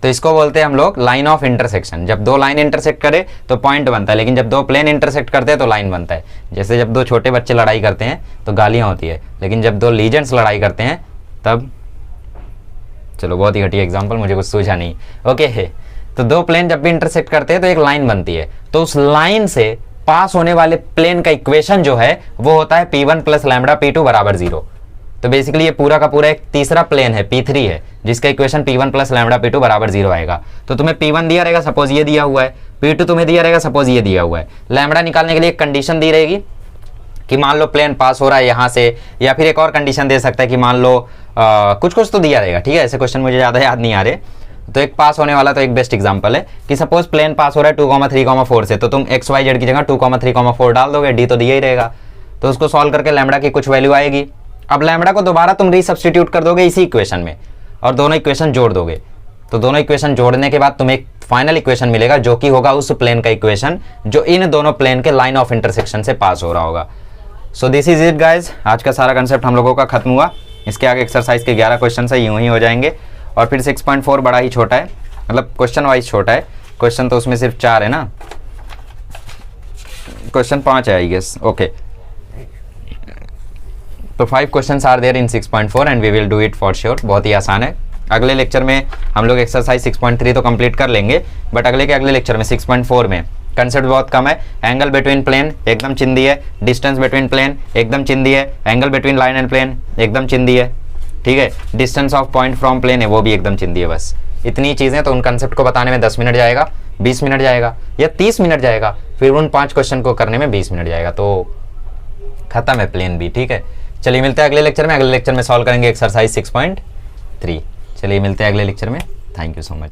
तो इसको बोलते हैं हम लोग लाइन ऑफ इंटरसेक्शन। जब दो लाइन इंटरसेक्ट करे तो पॉइंट बनता है, लेकिन जब दो प्लेन इंटरसेक्ट करते हैं तो लाइन बनता है। जैसे जब दो छोटे बच्चे लड़ाई करते हैं तो गालियां होती है, लेकिन जब दो लीजेंड्स लड़ाई करते हैं तब, चलो बहुत ही घटिया एग्जांपल, मुझे कुछ सूझा नहीं, ओके है। तो दो प्लेन जब भी इंटरसेक्ट करते हैं तो एक लाइन बनती है, तो उस लाइन से पास होने वाले प्लेन का इक्वेशन जो है वो होता है P1 प्लस लैम्बडा P2 बराबर 0। तो बेसिकली ये पूरा का पूरा एक तीसरा प्लेन है P3 है, जिसका equation P1 plus lambda P2 बराबर 0 आएगा। तो तुम्हें P1 दिया रहेगा, सपोज ये दिया हुआ है, P2 तुम्हें दिया रहेगा, सपोज ये दिया हुआ है। लैम्बडा निकालने के लिए एक कंडीशन दी रहेगी कि मान लो प्लेन पास हो रहा है यहाँ से, या फिर एक और कंडीशन दे सकता है कि मान लो कुछ कुछ तो दिया रहेगा, ठीक है। ऐसे क्वेश्चन मुझे ज़्यादा याद नहीं आ रहे, तो एक पास होने वाला तो एक बेस्ट एग्जांपल है कि सपोज प्लेन पास हो रहा है 2, 3, 4 से, तो तुम XYZ की जगह 2, 3, 4 डाल दोगे, डी तो दिया ही रहेगा, तो उसको सॉल्व करके लैम्बडा की कुछ वैल्यू आएगी। अब लैम्बडा को दोबारा तुम रीसब्स्टिट्यूट कर दोगे इसी इक्वेशन में और दोनों इक्वेशन जोड़ दोगे, तो दोनों इक्वेशन जोड़ने के बाद तुम्हें एक फाइनल इक्वेशन मिलेगा जो कि होगा उस प्लेन का इक्वेशन जो इन दोनों प्लेन के लाइन ऑफ इंटरसेक्शन से पास हो रहा होगा। So this is it guys, आज का सारा कंसेप्ट हम लोगों का खत्म हुआ। इसके आगे एक्सरसाइज के 11 क्वेश्चन है, यूं ही हो जाएंगे। और फिर 6.4 बड़ा ही छोटा है, मतलब क्वेश्चन वाइज छोटा है, क्वेश्चन तो उसमें सिर्फ 4 है ना, क्वेश्चन 5 है आई गेस। ओके, तो 5 questions are there in 6.4 and we will do it for sure. बहुत ही आसान है। अगले लेक्चर में हम लोग एक्सरसाइज 6.3 तो कंप्लीट कर लेंगे, बट अगले के अगले लेक्चर में 6.4 में कंसेप्ट बहुत कम है। एंगल बिटवीन प्लेन एकदम चिंदी है, डिस्टेंस बिटवीन प्लेन एकदम चिंदी है, angle between line and plane एकदम चिंदी है, ठीक है, distance of point from plane है वो भी एकदम चिंदी है। बस इतनी चीज़ें, तो उन कंसेप्ट को बताने में 10 मिनट जाएगा, 20 मिनट जाएगा या 30 मिनट जाएगा, फिर उन 5 क्वेश्चन को करने में 20 मिनट जाएगा, तो खत्म है प्लेन भी। ठीक है, चलिए मिलते हैं अगले लेक्चर में। अगले लेक्चर में सॉल्व करेंगे एक्सरसाइज 6.3। चलिए मिलते हैं अगले लेक्चर में। Thank you so much.